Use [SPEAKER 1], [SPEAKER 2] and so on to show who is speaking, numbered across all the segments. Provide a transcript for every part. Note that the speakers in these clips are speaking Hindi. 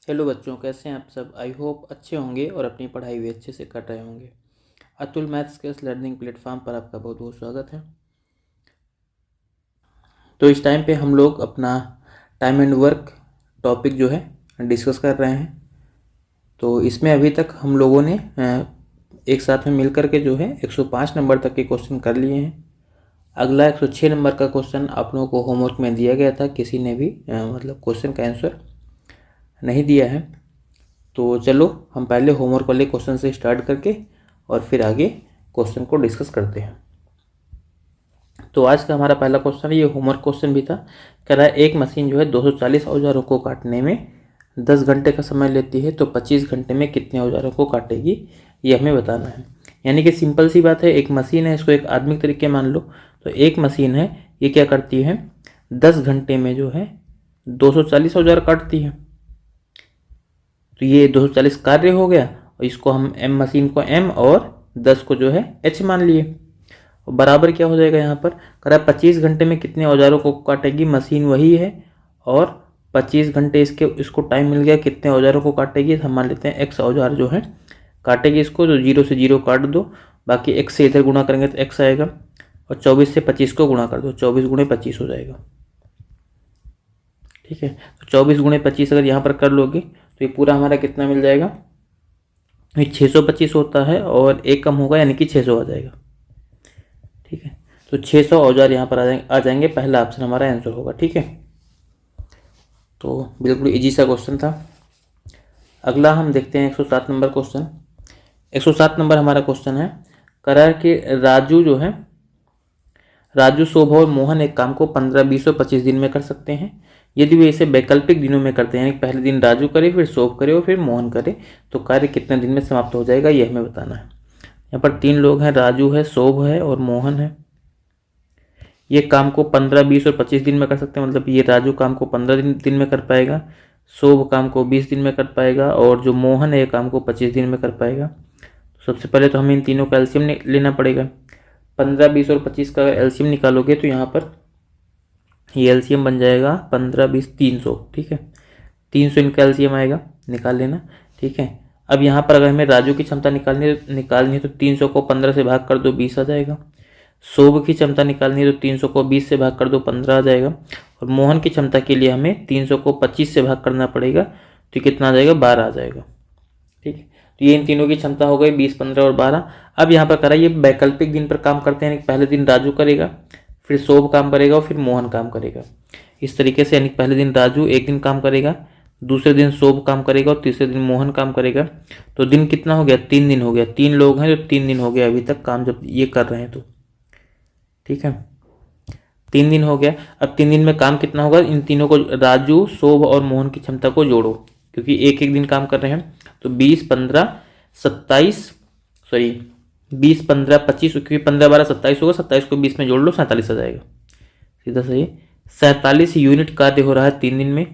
[SPEAKER 1] हेलो बच्चों, कैसे हैं आप सब। आई होप अच्छे होंगे और अपनी पढ़ाई भी अच्छे से कर रहे होंगे। अतुल मैथ्स के इस लर्निंग प्लेटफॉर्म पर आपका बहुत बहुत स्वागत है। तो इस टाइम पे हम लोग अपना टाइम एंड वर्क टॉपिक जो है डिस्कस कर रहे हैं। तो इसमें अभी तक हम लोगों ने एक साथ में मिल कर के जो है 105 नंबर तक के क्वेश्चन कर लिए हैं। अगला 106 नंबर का क्वेश्चन आप लोगों को होमवर्क में दिया गया था, किसी ने भी मतलब क्वेश्चन का आंसर नहीं दिया है। तो चलो हम पहले होमवर्क वाले क्वेश्चन से स्टार्ट करके और फिर आगे क्वेश्चन को डिस्कस करते हैं। तो आज का हमारा पहला क्वेश्चन, ये होमवर्क क्वेश्चन भी था। कह रहा है एक मशीन जो है 240 औजारों को काटने में 10 घंटे का समय लेती है, तो 25 घंटे में कितने औजारों को काटेगी, ये हमें बताना है। यानी कि सिंपल सी बात है, एक मशीन है, इसको एक आदमी के तरीके मान लो। तो एक मशीन है, ये क्या करती है, 10 घंटे में जो है 240 औजार काटती है। तो ये 240 कार्य हो गया, और इसको हम एम, मशीन को एम और 10 को जो है एच मान लिए। और बराबर क्या हो जाएगा, यहाँ पर कह रहा है 25 घंटे में कितने औजारों को काटेगी, मशीन वही है और 25 घंटे इसको टाइम मिल गया, कितने औजारों को काटेगी। हम मान लेते हैं एक्स औजार जो है काटेगी इसको, तो 0 से 0 काट दो, बाकी एक्स से इधर गुणा करेंगे तो एक्स आएगा, और 24 से 25 को गुणा कर दो, 24 गुणे 25 हो जाएगा। ठीक है, तो 24 गुणे 25 अगर यहाँ पर कर लोगे तो ये पूरा हमारा कितना मिल जाएगा, ये 625 होता है, और एक कम होगा यानी कि 600 आ जाएगा। ठीक है, तो 600 औजार यहाँ पर आ जाएंगे। पहला ऑप्शन हमारा आंसर होगा। ठीक है, तो बिल्कुल इजी सा क्वेश्चन था। अगला हम देखते हैं 107 नंबर क्वेश्चन। 107 नंबर हमारा क्वेश्चन है, कह कि राजू जो है, राजू, शोभा और मोहन एक काम को 15, 20 और 25 दिन में कर सकते हैं। यदि वे इसे वैकल्पिक दिनों में करते हैं, यानी पहले दिन राजू करे, फिर शोभ करे और फिर मोहन करे, तो कार्य कितने दिन में समाप्त हो जाएगा, यह हमें बताना है। यहाँ पर 3 लोग हैं, राजू है, शोभ है और मोहन है। ये काम को 15, 20 और 25 दिन में कर सकते हैं। मतलब ये राजू काम को 15 दिन में कर पाएगा, शोभ काम को 20 दिन में कर पाएगा, और जो मोहन है ये काम को 25 दिन में कर पाएगा। सबसे पहले तो हमें इन तीनों का एलसीएम लेना पड़ेगा। 15, 20 और 25 का एलसीएम निकालोगे तो यहाँ पर ये एलसीएम बन जाएगा 15, 20, 300। ठीक है, 300 इनका एलसीएम आएगा, निकाल लेना। ठीक है, अब यहाँ पर अगर हमें राजू की क्षमता निकालनी है तो 300 को 15 से भाग कर दो, 20 आ जाएगा। शोभ की क्षमता निकालनी है तो 300 को 20 से भाग कर दो, 15 आ जाएगा। और मोहन की क्षमता के लिए हमें 300 को 25 से भाग करना पड़ेगा, तो कितना आ जाएगा, 12 आ जाएगा। ठीक है, तो ये इन तीनों की क्षमता हो गई 20, 15 और 12। अब यहाँ पर करा, ये वैकल्पिक दिन पर काम करते हैं, पहले दिन राजू करेगा, फिर शोभ काम करेगा और फिर मोहन काम करेगा। इस तरीके से, यानी पहले दिन राजू एक दिन काम करेगा, दूसरे दिन शोभ काम करेगा और तीसरे दिन मोहन काम करेगा। तो दिन कितना हो गया, 3 दिन हो गया। 3 लोग हैं तो 3 दिन हो गया अभी तक काम जब ये कर रहे हैं तो। ठीक है, 3 दिन हो गया। अब 3 दिन में काम कितना होगा, इन तीनों को, राजू, शोभ और मोहन की क्षमता को जोड़ो, क्योंकि एक एक दिन काम कर रहे हैं। तो 20, 15, 27, सॉरी 20, 15, 25, क्योंकि 15, 12, 27 होगा, 27 को 20 में जोड़ लो, 47 आ जाएगा। सीधा सही, 47 यूनिट कार्य हो रहा है 3 दिन में।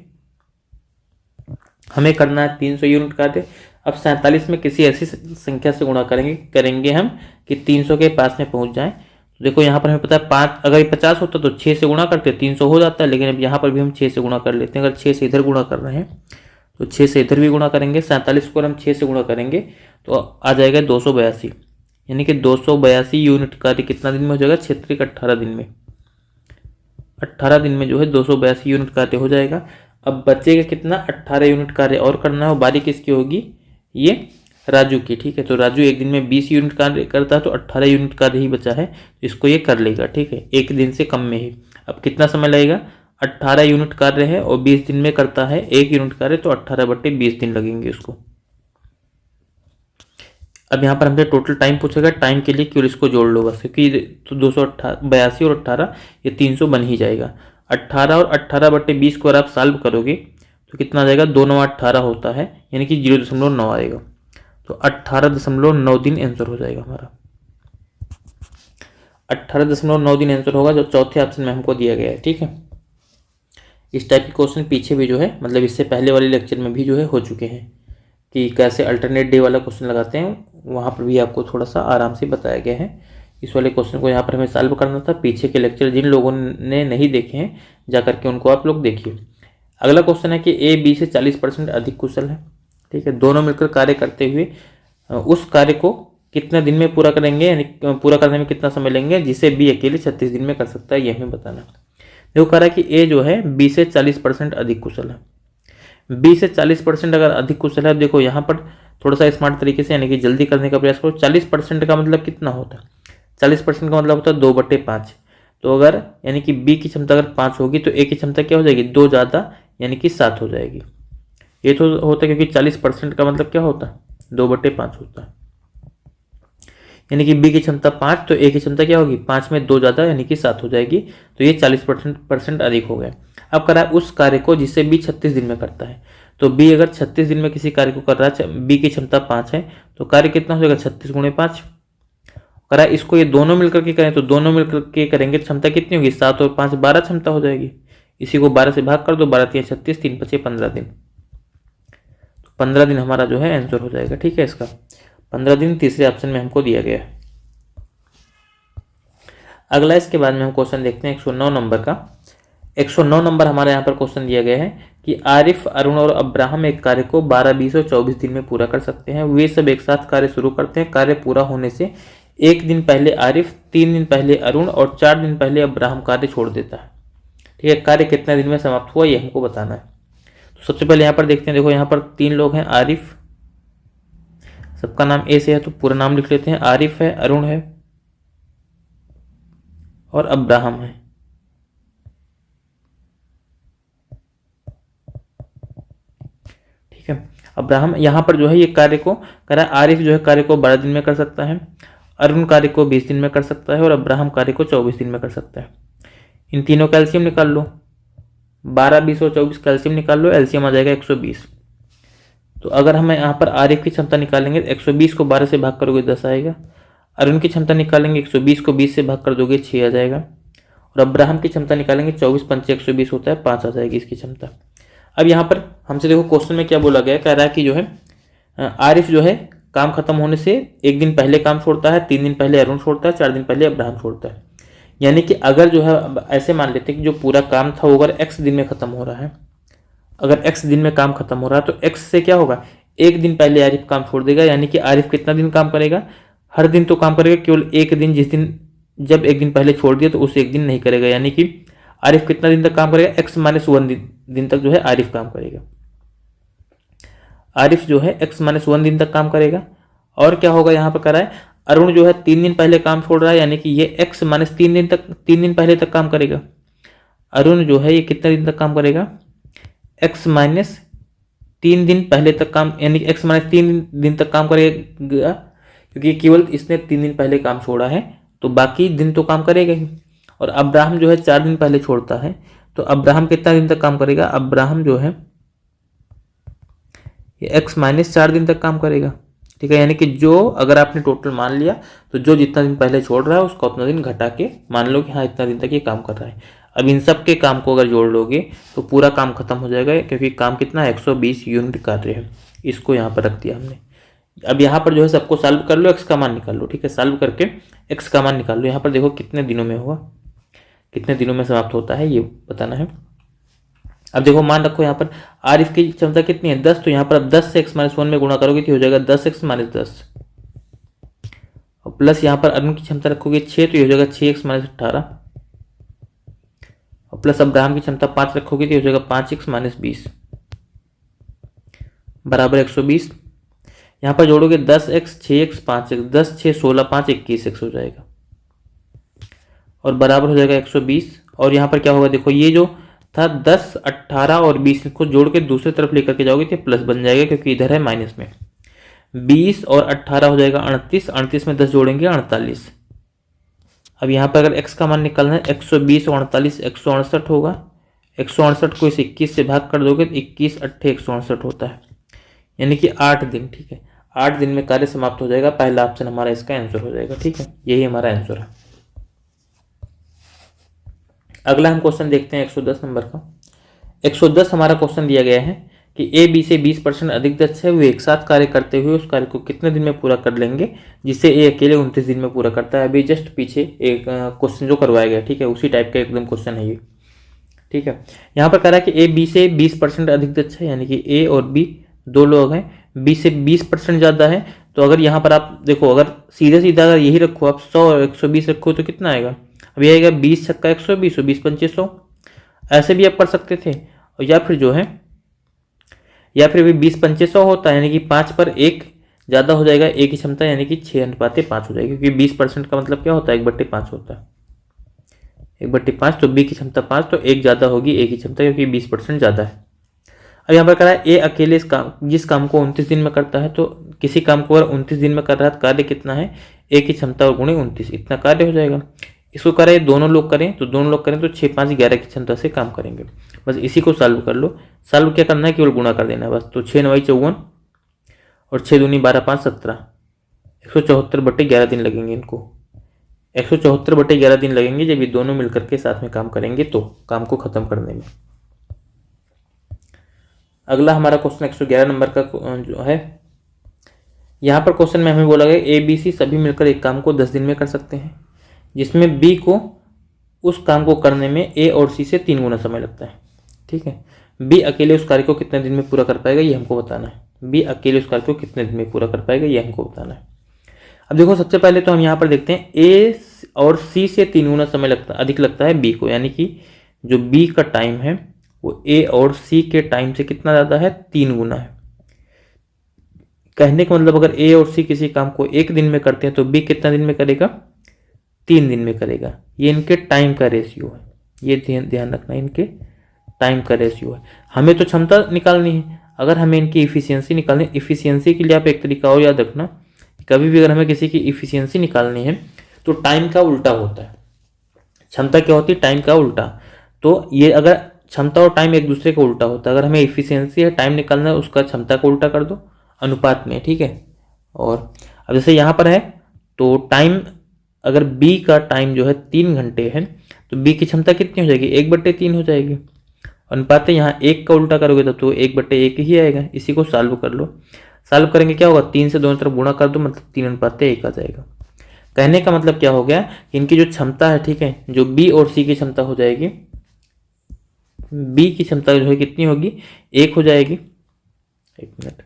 [SPEAKER 1] हमें करना है 300 यूनिट कार्य। अब 47 में किसी ऐसी संख्या से गुणा करेंगे हम कि 300 के पास में पहुंच जाए। तो देखो यहाँ पर हमें पता है 5, अगर 50 होता तो 6 से गुणा करते 300 हो जाता है, लेकिन अब यहाँ पर भी हम 6 से गुणा कर लेते हैं। अगर 6 से इधर गुणा कर रहे हैं तो 6 से इधर भी गुणा करेंगे। 47 को हम 6 से गुणा करेंगे तो आ जाएगा 282, यानी कि 282 यूनिट कार्य कितना दिन में हो जाएगा, 18 दिन में। 18 दिन में जो है 282 यूनिट कार्य हो जाएगा। अब बचेगा कितना, 18 यूनिट कार्य और करना है, और बारी किसकी होगी, ये राजू की। ठीक है, तो राजू एक दिन में 20 यूनिट कार्य करता है, तो 18 यूनिट कार्य ही बचा है, इसको ये कर लेगा। ठीक है, एक दिन से कम में ही। अब कितना समय लगेगा, 18 यूनिट कार्य है और 20 दिन में करता है 1 यूनिट कार्य, तो 18/20 दिन लगेंगे इसको। अब यहाँ पर हमसे टोटल टाइम पूछेगा, टाइम के लिए केवल इसको जोड़ लो बस, क्योंकि तो 282 और 18 ये 300 बन ही जाएगा। 18 और 18/20 को अगर आप सॉल्व करोगे तो कितना आ जाएगा, 2 9 18 होता है, यानी कि 0.9 आएगा। तो 18.9 दिन आंसर हो जाएगा हमारा। 18.9 दिन आंसर होगा, जो चौथे ऑप्शन में हमको दिया गया है। ठीक है, इस टाइप के क्वेश्चन पीछे भी जो है, मतलब इससे पहले वाले लेक्चर में भी जो है हो चुके हैं कि कैसे अल्टरनेट डे वाला क्वेश्चन लगाते हैं, वहाँ पर भी आपको थोड़ा सा आराम से बताया गया है। इस वाले क्वेश्चन को यहाँ पर हमें सॉल्व करना था। पीछे के लेक्चर जिन लोगों ने नहीं देखे हैं जा करके उनको आप लोग देखिए। अगला क्वेश्चन है कि ए बी से 40% अधिक कुशल है, ठीक है। दोनों मिलकर कार्य करते हुए उस कार्य को कितने दिन में पूरा करेंगे, यानी पूरा करने में कितना समय लेंगे, जिसे बी अकेले 36 दिन में कर सकता है, ये हमें बताना है। देखो कह रहा है कि ए जो है बी से 40% अधिक कुशल है। बी से 40% अगर अधिक कुशल है, देखो यहाँ पर थोड़ा सा स्मार्ट तरीके से यानी कि जल्दी करने का प्रयास करो। 40% का मतलब कितना होता है, 40% का मतलब होता है 2/5। तो अगर यानी कि बी की क्षमता अगर 5 होगी तो ए की क्षमता क्या हो जाएगी, 2 ज़्यादा यानी कि 7 हो जाएगी। ये तो होता है क्योंकि 40% का मतलब क्या होता है, 2/5 होता है। यानी कि बी की क्षमता 5 तो ए की क्षमता क्या होगी, 5 में 2 ज़्यादा यानी कि 7 हो जाएगी। तो ये 40% अधिक हो गया। अब करा उस कार्य को जिसे बी 36 दिन में करता है। तो बी अगर 36 दिन में किसी कार्य को कर रहा है, बी की क्षमता 5 है, तो कार्य कितना हो जाएगा, 36 × 5 करा। इसको ये दोनों मिलकर के करें तो दोनों मिलकर के करेंगे तो क्षमता कितनी होगी, 7 और 5 12 क्षमता हो जाएगी। इसी को 12 से भाग कर दो, 12 3 36, 3 5 15 दिन। तो 15 दिन हमारा जो है आंसर हो जाएगा, ठीक है। इसका 15 दिन तीसरे ऑप्शन में हमको दिया गया है। अगला इसके बाद में हम क्वेश्चन देखते हैं 109 नंबर का। 109 नंबर हमारे यहाँ पर क्वेश्चन दिया गया है कि आरिफ, अरुण और अब्राहम एक कार्य को 12, 20 और 24 दिन में पूरा कर सकते हैं। वे सब एक साथ कार्य शुरू करते हैं। कार्य पूरा होने से 1 दिन पहले आरिफ, 3 दिन पहले अरुण और 4 दिन पहले अब्राहम कार्य छोड़ देता है, ठीक है। कार्य कितने दिन में समाप्त हुआ ये हमको बताना है। तो सबसे पहले यहाँ पर देखते हैं, देखो यहाँ पर 3 लोग हैं, आरिफ, सबका नाम ए से है तो पूरा नाम लिख लेते हैं। आरिफ है, अरुण है और अब्राहम है, ठीक है। अब्राहम यहाँ पर जो है ये कार्य को करा, आरिफ जो है कार्य को 12 दिन में कर सकता है, अरुण कार्य को 20 दिन में कर सकता है और अब्राहम कार्य को 24 दिन में कर सकता है। इन तीनों का एलसीएम निकाल लो, 12, 20 और 24 का एलसीएम निकाल लो, एलसीएम आ जाएगा 120। तो अगर हम यहाँ पर आरिफ की क्षमता निकालेंगे 120 को 12 से भाग करोगे 10 आएगा। अरुण की क्षमता निकालेंगे 120 को 20 से भाग कर दोगे 6 आ जाएगा। और अब्राहम की क्षमता निकालेंगे 24 पंचे 120 होता है 5 आ जाएगी इसकी क्षमता। अब यहाँ पर हमसे देखो क्वेश्चन में क्या बोला गया, कह रहा है कि जो है आरिफ जो है काम खत्म होने से 1 दिन पहले काम छोड़ता है, 3 दिन पहले अरुण छोड़ता है, 4 दिन पहले अब्राहम छोड़ता है। यानी कि अगर जो है ऐसे मान लेते हैं कि जो पूरा काम था वो अगर x दिन में खत्म हो रहा है, अगर x दिन में काम खत्म हो रहा है तो x से क्या होगा, 1 दिन पहले आरिफ काम छोड़ देगा। यानी कि आरिफ कितना दिन काम करेगा, हर दिन तो काम करेगा, केवल 1 दिन जिस दिन जब 1 दिन पहले छोड़ दिया तो उस 1 दिन नहीं करेगा। यानी कि आरिफ कितना दिन तक काम करेगा, x-1 दिन तक जो है आरिफ काम करेगा। आरिफ जो है x-1 दिन तक काम करेगा। और क्या होगा यहाँ पर करा है, अरुण जो है 3 दिन पहले काम छोड़ रहा है, यानी कि ये x-3 दिन तक 3 दिन पहले तक काम करेगा। अरुण जो है ये कितने दिन तक काम करेगा, x-3 दिन पहले तक काम, यानी कि x-3 दिन तक काम करेगा, क्योंकि केवल इसने 3 दिन पहले काम छोड़ा है तो बाकी दिन तो काम करेगा ही। और अब्राहम जो है 4 दिन पहले छोड़ता है तो अब्राहम कितना दिन तक काम करेगा, अब्राहम जो है ये x-4 दिन तक काम करेगा, ठीक है। यानी कि जो अगर आपने टोटल मान लिया तो जो जितना दिन पहले छोड़ रहा है उसका उतना दिन घटा के मान लो कि हाँ इतना दिन तक ये काम कर रहा है। अब इन सब के काम को अगर जोड़ लोगे तो पूरा काम खत्म हो जाएगा, क्योंकि काम कितना है 120 यूनिट कार्य है। इसको यहाँ पर रख दिया हमने। अब यहाँ पर जो है सबको सॉल्व कर लो, x का मान निकाल लो, ठीक है। सॉल्व करके x का मान निकाल लो। यहाँ पर देखो कितने दिनों में होगा, कितने दिनों में समाप्त होता है ये बताना है। अब देखो मान रखो यहाँ पर आरिफ की क्षमता कितनी है, 10, तो यहाँ पर अब 10 से x-1 में गुणा करोगे तो हो जाएगा 10x-10 और प्लस यहाँ पर अरुण की क्षमता रखोगे 6 तो ये हो जाएगा 6x-18 और प्लस अब्राहम की क्षमता 5 रखोगे तो हो जाएगा 5x-20 बराबर 120। यहाँ पर जोड़ोगे 10x, 6x, 5x, 10, 6, 16, 5, 21x हो जाएगा और बराबर हो जाएगा 120। और यहाँ पर क्या होगा, देखो ये जो था 10, 18 और 20 को जोड़ के दूसरी तरफ लेकर के जाओगे तो प्लस बन जाएगा, क्योंकि इधर है माइनस में। 20 और 18 हो जाएगा 38, 38 में 10 जोड़ेंगे 48। अब यहाँ पर अगर x का मान निकालना है 120 और 48 168 होगा। 168 को इस 21 से भाग कर दोगे तो 21 8 168 होता है, यानी कि 8 दिन, ठीक है। 8 दिन में कार्य समाप्त हो जाएगा। पहला ऑप्शन हमारा इसका आंसर हो जाएगा, ठीक है। यही हमारा आंसर है। अगला हम क्वेश्चन देखते हैं 110 नंबर का। 110 हमारा क्वेश्चन दिया गया है कि ए बी से 20% अधिक दक्ष है, वे एक साथ कार्य करते हुए उस कार्य को कितने दिन में पूरा कर लेंगे, जिसे ए अकेले 29 दिन में पूरा करता है। अभी जस्ट पीछे एक क्वेश्चन जो करवाया गया, ठीक है, उसी टाइप का एकदम क्वेश्चन है ये। ठीक है। यहाँ पर कह रहा है कि ए बी से 20% अधिक दक्ष है, यानी कि ए और बी दो लोग हैं, बी से 20% ज़्यादा है। तो अगर यहाँ पर आप देखो, अगर सीधे सीधा अगर यही रखो आप 100 और 120 रखो तो कितना आएगा, अब ये आएगा 20 छक्का 120 और 20 पंचे 100। ऐसे भी आप कर सकते थे। और या फिर जो है, या फिर भी 20 पंचे 100 होता है, यानी कि 5 पर 1 ज़्यादा हो जाएगा ए की क्षमता, यानी कि 6:5 हो जाएगी, क्योंकि 20% का मतलब क्या होता है, 1/5 होता है। 1/5, तो बी की क्षमता 5, तो 1 ज़्यादा होगी ए की क्षमता, क्योंकि 20% ज़्यादा है। अब यहाँ पर कह रहा है ए अकेले जिस काम को 29 दिन में करता है, तो किसी काम को अगर 29 दिन में कर रहा है तो कार्य कितना है, ए की क्षमता और गुणे 29, इतना कार्य हो जाएगा। इसको करें दोनों लोग करें तो 6, 5, 11 की क्षमता से काम करेंगे। बस इसी को सॉल्व कर लो। सॉल्व क्या करना है, केवल गुणा कर देना है बस। तो 6 9 54 और 6 दूनी 12 5 17, 174/11 दिन लगेंगे इनको। 174/11 दिन लगेंगे जब ये दोनों मिलकर के साथ में काम करेंगे, तो काम को खत्म करने में। अगला हमारा क्वेश्चन 111 नंबर का जो है, यहाँ पर क्वेश्चन में हमें बोला गया ए बी सी सभी मिलकर एक काम को 10 दिन में कर सकते हैं, जिसमें बी को उस काम को करने में ए और सी से 3 गुना समय लगता है। ठीक है, बी अकेले उस कार्य को कितने दिन में पूरा कर पाएगा, ये हमको बताना है। बी अकेले उस कार्य को कितने दिन में पूरा कर पाएगा, ये हमको बताना है। अब देखो, सबसे पहले तो हम यहाँ पर देखते हैं ए और सी से 3 गुना समय अधिक लगता है बी को, यानी कि जो बी का टाइम है वो ए और सी के टाइम से कितना ज़्यादा है, 3 गुना है। कहने का मतलब, अगर ए और सी किसी काम को 1 दिन में करते हैं तो बी कितना दिन में करेगा, 3 दिन में करेगा। ये इनके टाइम का रेशियो है, ये ध्यान रखना, इनके टाइम का रेशियो है। हमें तो क्षमता निकालनी है, अगर हमें इनकी इफिशियंसी निकालनी, इफिशियंसी के लिए आप एक तरीका और याद रखना, कभी भी अगर हमें किसी की इफिशियंसी निकालनी है तो टाइम का उल्टा होता है। क्षमता क्या होती है, टाइम का उल्टा। तो ये अगर क्षमता और टाइम एक दूसरे का उल्टा होता है, अगर हमें इफिशियंसी है, टाइम निकालना है, उसका क्षमता को उल्टा कर दो अनुपात में। ठीक है, और अब जैसे यहाँ पर है तो टाइम, अगर बी का टाइम जो है 3 घंटे है तो बी की क्षमता कितनी हो जाएगी, 1/3 हो जाएगी। अनुपात है, यहाँ 1 का उल्टा करोगे तब तो 1/1 ही आएगा। इसी को सॉल्व कर लो। सॉल्व करेंगे क्या होगा, 3 से दोनों तरफ गुणा कर दो, मतलब 3:1 आ जाएगा। कहने का मतलब क्या हो गया कि इनकी जो क्षमता है, ठीक है, जो बी और सी की क्षमता हो जाएगी, बी की क्षमता जो है कितनी होगी, 1 हो जाएगी। 1 मिनट,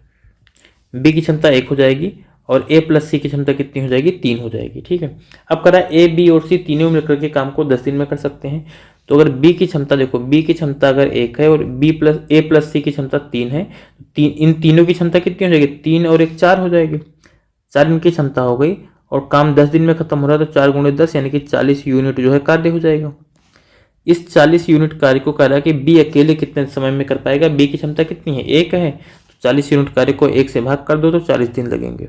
[SPEAKER 1] बी की क्षमता 1 हो जाएगी और ए प्लस सी की क्षमता कितनी हो जाएगी, 3 हो जाएगी। ठीक है, अब करा ए बी और सी तीनों मिलकर के काम को 10 दिन में कर सकते हैं। तो अगर बी की क्षमता देखो, बी की क्षमता अगर 1 है और ए प्लस सी की क्षमता 3 है, इन तीनों की क्षमता कितनी हो जाएगी, 3 और 1 4 हो जाएगी। 4 इनकी क्षमता हो गई और काम 10 दिन में खत्म हो रहा है, तो 4 × 10 यानी कि 40 यूनिट जो है कार्य हो जाएगा। इस 40 यूनिट कार्य को कह रहा है कि बी अकेले कितने समय में कर पाएगा। बी की क्षमता कितनी है, 1 है, तो 40 यूनिट कार्य को 1 से भाग कर दो तो 40 दिन लगेंगे।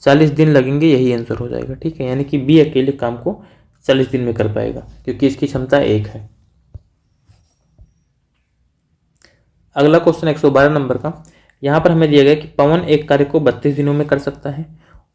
[SPEAKER 1] 40 दिन लगेंगे, यही आंसर हो जाएगा। ठीक है, यानी कि बी अकेले काम को 40 दिन में कर पाएगा, क्योंकि इसकी क्षमता 1 है। अगला क्वेश्चन 112 नंबर का, यहाँ पर हमें दिया गया कि पवन एक कार्य को 32 दिनों में कर सकता है।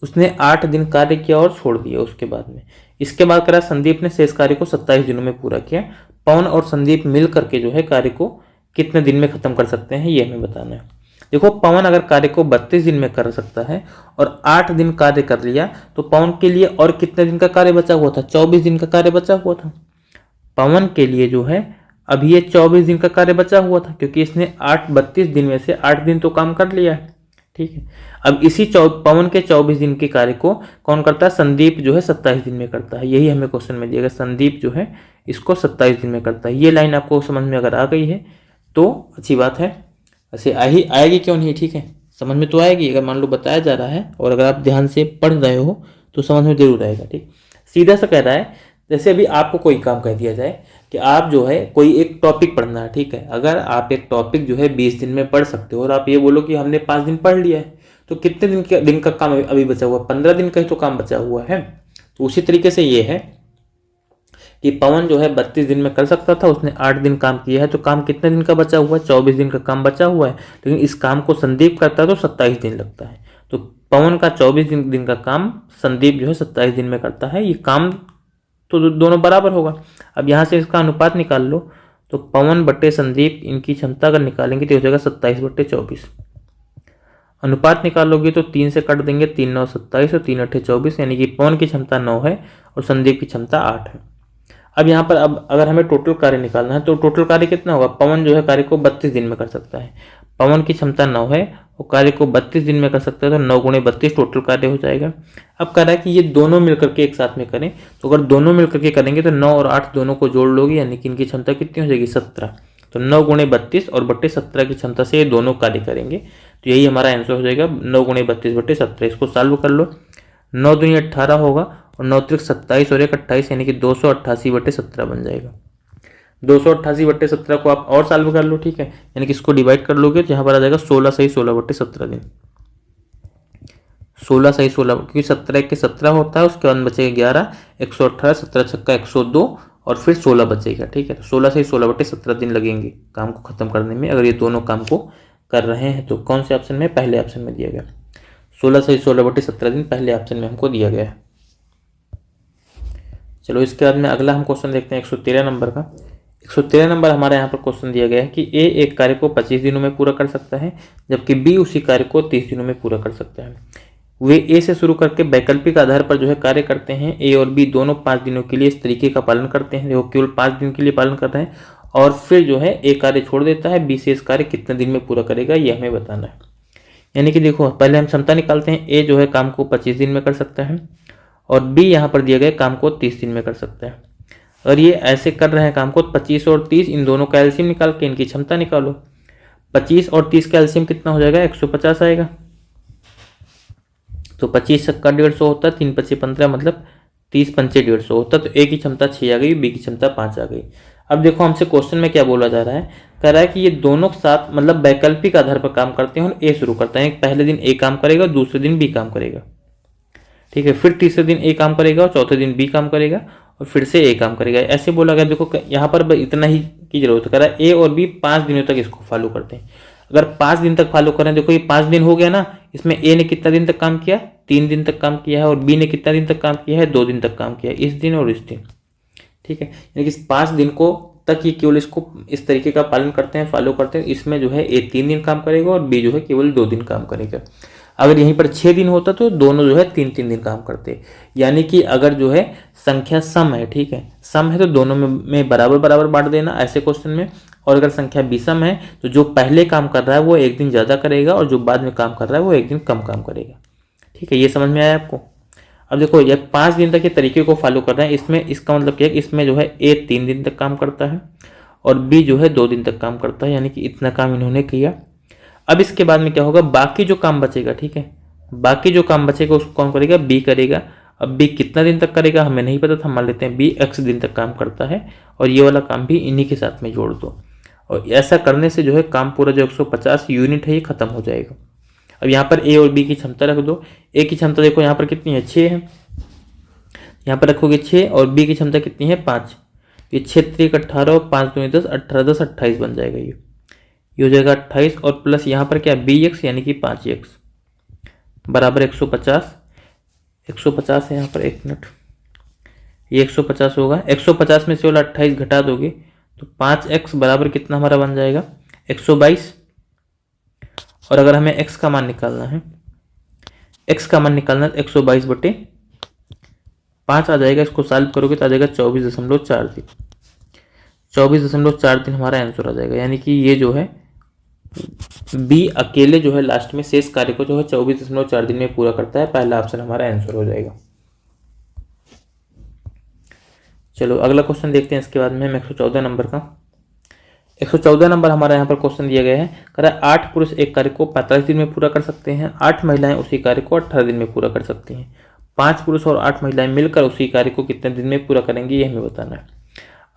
[SPEAKER 1] उसने 8 दिन कार्य किया और छोड़ दिया उसके बाद में। इसके बाद करा संदीप ने शेष कार्य को 27 दिनों में पूरा किया। पवन और संदीप मिल करके जो है कार्य को कितने दिन में खत्म कर सकते हैं, ये हमें बताना है। देखो, पवन अगर कार्य को 32 दिन में कर सकता है और 8 दिन कार्य कर लिया, तो पवन के लिए और कितने दिन का कार्य बचा हुआ था, 24 दिन का कार्य बचा हुआ था। पवन के लिए जो है अभी ये 24 दिन का कार्य बचा हुआ था, क्योंकि इसने 32 दिन में से 8 दिन तो काम कर लिया है। ठीक है, अब इसी पवन के 24 दिन के कार्य को कौन करता है, संदीप जो है 27 दिन में करता है। यही हमें क्वेश्चन में दिया गया, संदीप जो है इसको 27 दिन में करता है। ये लाइन आपको समझ में अगर आ गई है तो अच्छी बात है, ऐसे आएगी क्यों नहीं, ठीक है, समझ में तो आएगी। अगर मान लो बताया जा रहा है और अगर आप ध्यान से पढ़ रहे हो तो समझ में जरूर आएगा। ठीक, सीधा सा कह रहा है, जैसे अभी आपको कोई काम कह दिया जाए कि आप जो है कोई एक टॉपिक पढ़ना है। ठीक है, अगर आप एक टॉपिक जो है 20 दिन में पढ़ सकते हो और आप ये बोलो कि हमने 5 दिन पढ़ लिया है, तो कितने दिन का काम अभी बचा हुआ, 15 दिन का ही तो काम बचा हुआ है। तो उसी तरीके से ये है कि पवन जो है 32 दिन में कर सकता था, उसने 8 दिन काम किया है, तो काम कितने दिन का बचा हुआ है, 24 दिन का काम बचा हुआ है। लेकिन इस काम को संदीप करता है तो 27 दिन लगता है। तो पवन का 24 दिन का काम संदीप जो है 27 दिन में करता है। ये काम तो दोनों बराबर होगा। अब यहाँ से इसका अनुपात निकाल लो, तो पवन बट्टे संदीप, इनकी क्षमता अगर निकालेंगे तो हो जाएगा 27/24। अनुपात निकालोगे तो 3 से काट देंगे, 3 9 27 और 3 8 24, यानी कि पवन की क्षमता 9 है और संदीप की क्षमता 8 है। अब यहाँ पर अब अगर हमें टोटल कार्य निकालना है तो टोटल कार्य कितना होगा, पवन जो है कार्य को 32 दिन में कर सकता है, पवन की क्षमता 9 है वो कार्य को 32 दिन में कर सकता है, तो 9 गुणे 32 टोटल कार्य हो जाएगा। अब कह रहा है कि ये दोनों मिलकर के एक साथ में करें, तो अगर दोनों मिलकर के करेंगे तो 9 और 8 दोनों को जोड़ लोगे, यानी कि इनकी क्षमता कितनी हो जाएगी 17। तो 9 गुणे 32 और बट्टे 17 की क्षमता से ये दोनों कार्य करेंगे, तो यही हमारा आंसर हो जाएगा 9 गुणे 32 बट्टे 17। इसको सॉल्व कर लो, 9 दूनी 18 होगा और 9 त्रिक 27 और 1 28, यानी कि 288 बट्टे 17 बन जाएगा। 288 बट्टे 17 को आप और सॉल्व कर लो, ठीक है, यानी कि इसको डिवाइड कर लोगे तो यहाँ पर आ जाएगा 16 सही 16 बट्टे 17 दिन। 16 सही 16, क्योंकि 17 के 17 होता है, उसके बाद बचेगा 11, 118, 17 छक्का 102 और फिर 16 बचेगा, ठीक है। तो 16 सही 16 बट्टे 17 दिन लगेंगे काम को खत्म करने में, अगर ये दोनों काम को कर रहे हैं तो। कौन से ऑप्शन में, पहले ऑप्शन में दिया गया 16 सही 16 बट्टे 17 दिन, पहले ऑप्शन में हमको दिया गया है। चलो इसके बाद में अगला हम क्वेश्चन देखते हैं 113 नंबर का। 113 नंबर हमारे यहाँ पर क्वेश्चन दिया गया है कि ए एक कार्य को 25 दिनों में पूरा कर सकता है, जबकि बी उसी कार्य को 30 दिनों में पूरा कर सकता है। वे ए से शुरू करके वैकल्पिक आधार पर जो है कार्य करते हैं। ए और बी दोनों 5 दिनों के लिए इस तरीके का पालन करते हैं, देखो केवल 5 दिन के लिए पालन कर रहे हैं, और फिर जो है ए कार्य छोड़ देता है, बी से इस कार्य कितने दिन में पूरा करेगा ये हमें बताना है। यानी कि देखो पहले हम क्षमता निकालते हैं, ए जो है काम को 25 दिन में कर सकता है और बी यहाँ पर दिया गया काम को 30 दिन में कर सकता है। अगर ये ऐसे कर रहे हैं काम को, 25 और 30 इन दोनों का एलसीएम निकाल के इनकी क्षमता निकालो। 25 और 30 का एलसीएम कितना हो जाएगा, 150 आएगा। तो 25 का 150 होता है, 3 25 15, मतलब 30 पंचे 150 होता है। तो ए की क्षमता 6 आ गई, बी की क्षमता 5 आ गई। अब देखो हमसे क्वेश्चन में क्या बोला जा रहा है, कह रहा है कि ये दोनों साथ मतलब वैकल्पिक आधार पर काम करते हैं और ए शुरू करता है। पहले दिन ए काम करेगा, दूसरे दिन बी काम करेगा, ठीक है, फिर तीसरे दिन ए काम करेगा और चौथे दिन बी काम करेगा और फिर से ए काम करेगा, ऐसे बोला गया। देखो यहाँ पर इतना ही की जरूरत है, कह रहा है ए और बी 5 दिनों तक इसको फॉलो करते हैं। अगर 5 दिन तक फॉलो करें, देखो ये 5 दिन हो गया ना, इसमें ए ने कितना दिन तक काम किया, 3 दिन तक काम किया है, और बी ने कितना दिन तक काम किया है, 2 दिन तक काम किया है, इस दिन और इस दिन, ठीक है। यानी कि 5 दिन को तक ये केवल इसको इस तरीके का पालन करते हैं, फॉलो करते हैं। इसमें जो है ए 3 दिन काम करेगा और बी जो है केवल 2 दिन काम करेगा। अगर यहीं पर 6 दिन होता तो दोनों जो है 3-3 दिन काम करते। यानी कि अगर जो है संख्या सम है, ठीक है, सम है तो दोनों में बराबर बराबर बांट देना ऐसे क्वेश्चन में। और अगर संख्या विषम है तो जो पहले काम कर रहा है वो एक दिन ज़्यादा करेगा और जो बाद में काम कर रहा है वो एक दिन कम काम करेगा, ठीक है। ये समझ में आया आपको। अब देखो ये 5 दिन तक ये तरीके को फॉलो कर रहे हैं, इसमें इसका मतलब क्या है, इसमें जो है ए 3 दिन तक काम करता है और बी जो है 2 दिन तक काम करता है, यानी कि इतना काम इन्होंने किया। अब इसके बाद में क्या होगा, बाकी जो काम बचेगा, ठीक है, बाकी जो काम बचेगा उसको कौन करेगा, बी करेगा। अब बी कितना दिन तक करेगा हमें नहीं पता था, मान लेते हैं बी x दिन तक काम करता है और ये वाला काम भी इन्हीं के साथ में जोड़ दो, और ऐसा करने से जो है काम पूरा जो 150 यूनिट है ये खत्म हो जाएगा। अब यहाँ पर ए और बी की क्षमता रख दो। ए की क्षमता देखो यहाँ पर कितनी है, 6 है, यहाँ पर रखोगे 6, और बी की क्षमता कितनी है, 5। ये 6 3 18 और 5 2 10, 18 10 28 बन जाएगा। ये हो जाएगा 28 और प्लस यहाँ पर क्या बी एक्स यानी कि 5x बराबर 150। 150 है यहाँ पर, 1 मिनट, ये 150 होगा। 150 में से वाला 28 घटा दोगे तो 5x बराबर कितना हमारा बन जाएगा, 122। और अगर हमें x का मान निकालना है, x का मान निकालना है 122 बटे 5 आ जाएगा। इसको सॉल्व करोगे तो आ जाएगा 24.4 दिन। 24.4 दिन हमारा आंसर आ जाएगा। यानी कि ये जो है बी अकेले जो है लास्ट में शेष कार्य को जो है 24.4 दिन में पूरा करता है। पहला ऑप्शन हमारा आंसर हो जाएगा। चलो अगला क्वेश्चन देखते हैं। इसके बाद में हम 114 नंबर का 114 नंबर हमारा यहाँ पर क्वेश्चन दिया गया है। कह रहा है 8 पुरुष एक कार्य को 45 दिन में पूरा कर सकते हैं, 8 महिलाएं उसी कार्य को 18 दिन में पूरा कर सकती हैं। 5 पुरुष और 8 महिलाएं मिलकर उसी कार्य को कितने दिन में पूरा करेंगी ये हमें बताना है।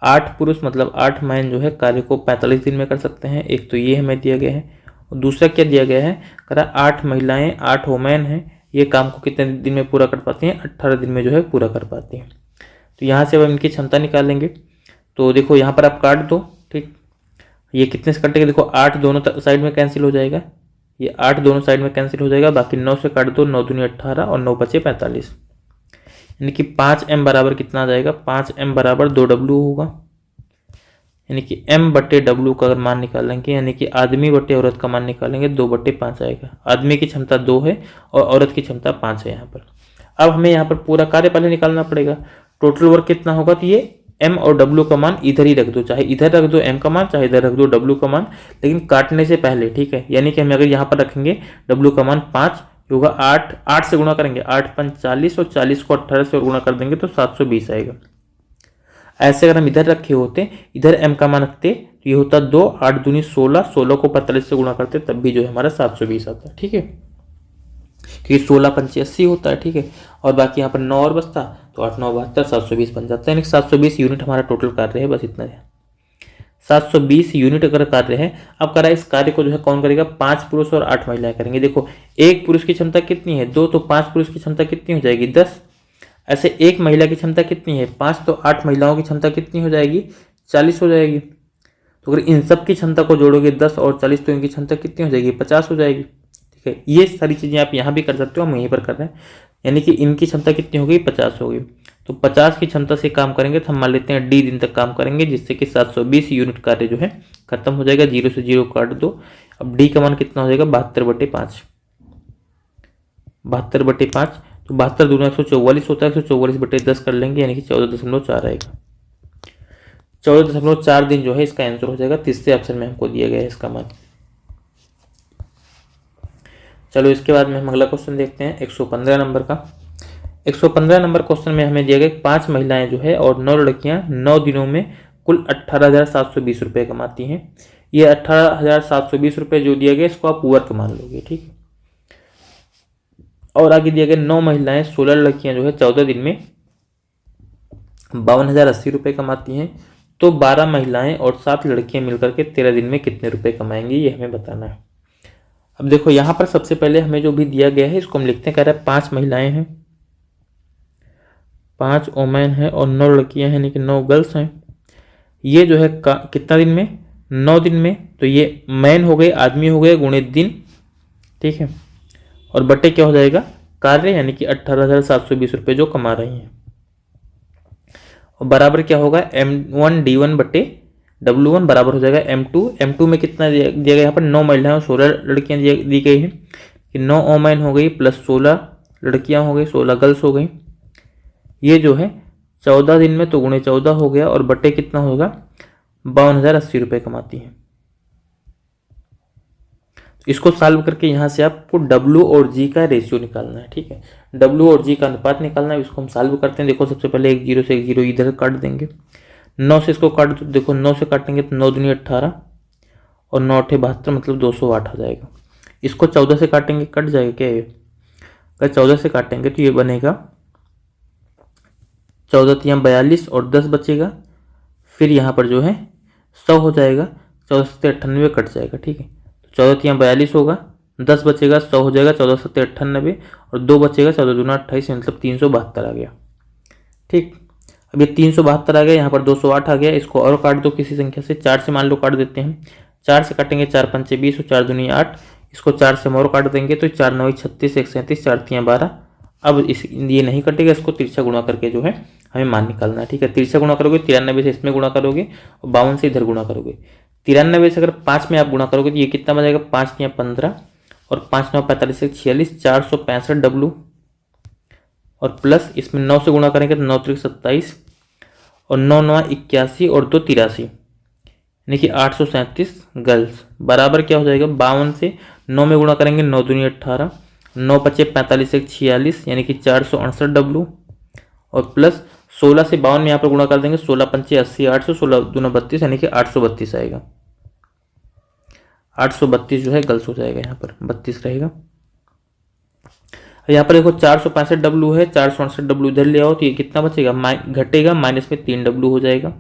[SPEAKER 1] 8 पुरुष मतलब 8 मैन जो है कार्य को 45 दिन में कर सकते हैं, एक तो ये हमें दिया गया है। और दूसरा क्या दिया गया है, कह रहा है 8 महिलाएं 8 वोमेन हैं, ये काम को कितने दिन में पूरा कर पाती हैं, 18 दिन में जो है पूरा कर पाती हैं। तो यहाँ से अब इनकी क्षमता निकालेंगे। तो देखो यहाँ पर आप काट दो, ठीक, ये कितने से कटेगा, देखो 8 दोनों साइड में कैंसिल हो जाएगा, ये 8 दोनों साइड में कैंसिल हो जाएगा, बाकी 9 से काट दो, 9 दूनी 18 और 9 बचे 45। यानी कि 5m बराबर कितना आ जाएगा, 5m बराबर 2w होगा। यानी कि m बटे w का अगर मान निकालेंगे, यानी कि आदमी बटे औरत का मान निकालेंगे, 2 बटे 5 आएगा। आदमी की क्षमता 2 है और औरत की क्षमता 5 है यहाँ पर। अब हमें यहाँ पर पूरा कार्य पहले निकालना पड़ेगा। टोटल वर्क कितना होगा, तो ये m और w का मान इधर ही रख दो, चाहे इधर रख दो m का मान, चाहे इधर रख दो w का मान, लेकिन काटने से पहले, ठीक है। यानी कि हम अगर यहाँ पर रखेंगे w का मान 5 होगा, 8 से गुणा करेंगे, 8 5 40 और 40 को 18 से और गुणा कर देंगे तो 720 आएगा। ऐसे अगर हम इधर रखे होते, इधर m का मान रखते तो ये होता 2, 8 दूनी 16, 16 को 45 से गुणा करते तब भी जो है हमारा 720 आता है, ठीक है। क्योंकि 16 पंचे 80 होता है, ठीक है। और बाकी यहाँ पर 9 और बचता तो 8 9 72, 720 बन जाता है। यानी 720 यूनिट हमारा टोटल कार्य है, बस इतना है। 720 यूनिट अगर कार्य है। अब करा इस कार्य को जो है कौन करेगा, 5 पुरुष और 8 महिलाएं करेंगे। देखो एक पुरुष की क्षमता कितनी है, 2, तो 5 पुरुष की क्षमता कितनी हो जाएगी, 10। ऐसे एक महिला की क्षमता कितनी है, 5, तो 8 महिलाओं की क्षमता कितनी हो जाएगी, 40 हो जाएगी। तो अगर इन सब की क्षमता को जोड़ोगे 10 और 40 तो इनकी क्षमता कितनी हो जाएगी, 50 हो जाएगी, ठीक है। ये सारी चीज़ें आप यहाँ भी कर सकते हो, हम यहीं पर कर रहे हैं। यानी कि इनकी क्षमता कितनी हो गई, 50 हो गई। तो 50 की क्षमता से काम करेंगे तो हम मान लेते हैं डी दिन तक काम करेंगे, जिससे कि 720 यूनिट कार्य जो है खत्म हो जाएगा। 0 से 0 काट दो। अब डी का मान कितना हो जाएगा, 72/5। 72/5 तो 72 दूना 144 होता है, 144/10 कर लेंगे, यानी कि 14.4 आएगा। 14.4 दिन जो है इसका आंसर हो जाएगा। तीसरे ऑप्शन में हमको दिया गया है इसका मान। चलो इसके बाद में हम अगला क्वेश्चन देखते हैं 115 नंबर का। 115 नंबर क्वेश्चन में हमें दिया गया 5 महिलाएं जो है और 9 लड़कियां 9 दिनों में कुल 18,720 रुपये कमाती हैं। ये 18,720 रुपये जो दिया गया इसको आप वर्क मान लोगे, ठीक है। और आगे दिया गया 9 महिलाएं 16 लड़कियां जो है 14 दिन में 52,080 रुपये कमाती हैं। तो 12 महिलाएं और 7 लड़कियां मिलकर के 13 दिन में कितने रुपए कमाएंगी, ये हमें बताना है। अब देखो यहाँ पर सबसे पहले हमें जो भी दिया गया है इसको हम लिखते हैं। कह रहा है 5 महिलाएं हैं, 5 वोमेन है और 9 लड़कियां हैं, यानी कि 9 गर्ल्स हैं। ये जो है कितना दिन में, 9 दिन में। तो ये मैन हो गए, आदमी हो गए, गुणे दिन, ठीक है। और बटे क्या हो जाएगा, कार्य, यानी कि 18,720 रुपये जो कमा रही हैं। और बराबर क्या होगा, M1 D1 बटे W1 बराबर हो जाएगा M2। M2 में कितना दिया गया, यहाँ पर 9 महिलाएं और 16 लड़कियां दी गई हैं कि 9 वोमेन हो गई प्लस 16 लड़कियां हो गई, 16 गर्ल्स हो गई। ये जो है 14 दिन में तो गुणे 14 हो गया और बटे कितना होगा, 52,080 रुपये कमाती हैं। इसको सॉल्व करके यहाँ से आपको W और G का रेशियो निकालना है, ठीक है। W और G का अनुपात निकालना है, इसको हम सॉल्व करते हैं। देखो सबसे पहले एक 0 से एक 0 इधर काट देंगे, 9 से इसको काट दो। देखो 9 से काटेंगे तो 9 दूनी 18 और 9 8 72 मतलब 208 हो जाएगा। इसको 14 से काटेंगे, कट जाएगा क्या ये, अगर 14 से काटेंगे तो ये बनेगा 14 3 42 और 10 बचेगा। फिर यहाँ पर जो है 100 हो जाएगा, 14 से 98 कट जाएगा, ठीक है। 14 3 42 होगा, 10 बचेगा, 100 हो जाएगा, 14 7 98 और 2 बचेगा, 14 दूना 28 मतलब 372 आ गया, ठीक। अब ये 372 आ गया, यहाँ पर 208 आ गया। इसको और काट दो किसी संख्या से, 4 से मान लो काट देते हैं। 4 से काटेंगे 4 5 20 और 4 दूनी 8। इसको 4 से और काट देंगे तो 4 9 36 1 37 4 3 12। अब ये नहीं कटेगा, इसको तिरछा गुणा करके जो है हमें मान निकालना है, ठीक है। तिरछा गुणा करोगे 93 से इसमें गुणा करोगे और 52 से इधर गुणा करोगे। 93 से अगर 5 में आप गुणा करोगे तो ये कितना बनेगा, 5 3 15 और 5 9 45 46 465 W और प्लस इसमें 9 से गुणा करेंगे तो 9 3 27 और 9 9 81 और 2 83, यानी कि 837 गर्ल्स बराबर क्या हो जाएगा, 52 से 9 में गुणा करेंगे 9 दूनी 18, 9 पचे 45 1 46 यानी कि 468 W और प्लस 16 से 52 में यहाँ पर गुणा कर देंगे, 16 पंचे 80 800 16 दूना 32 यानी कि 832 आएगा। 832 जो है गर्ल्स हो जाएगा, यहाँ पर 32 रहेगा। यहाँ पर देखो 465 W है, 468 W इधर ले आओ तो ये कितना बचेगा, घटेगा, माइनस में 3 W हो जाएगा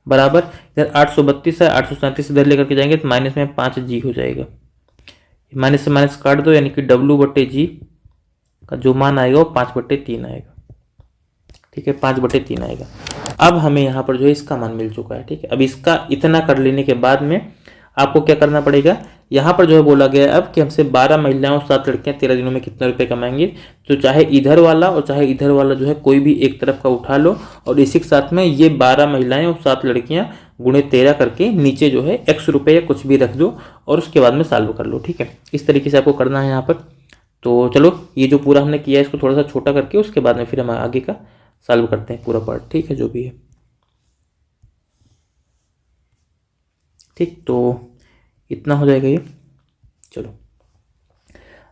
[SPEAKER 1] बराबर। इधर 832 है, 837 इधर लेकर के जाएंगे तो माइनस में 5 G हो जाएगा। माइनस से माइनस काट दो, यानी कि W बटे G का जो मान आएगा वो 5/3 आएगा, ठीक है, 5/3 आएगा। अब हमें यहाँ पर जो है इसका मान मिल चुका है, ठीक है। अब इसका इतना कर लेने के बाद में आपको क्या करना पड़ेगा, यहाँ पर जो है बोला गया है अब कि हमसे 12 महिलाएं और 7 लड़कियां 13 दिनों में कितने रुपए कमाएंगे। तो चाहे इधर वाला और चाहे इधर वाला जो है कोई भी एक तरफ का उठा लो और इसी के साथ में ये 12 महिलाएं और 7 लड़कियां गुणे 13 करके नीचे जो है x रुपये या कुछ भी रख दो और उसके बाद में सॉल्व कर लो, ठीक है। इस तरीके से आपको करना है यहाँ पर। तो चलो ये जो पूरा हमने किया है इसको थोड़ा सा छोटा करके उसके बाद में फिर हम आगे का सॉल्व करते हैं पूरा पार्ट, ठीक है, जो भी है। ठीक, तो इतना हो जाएगा ये। चलो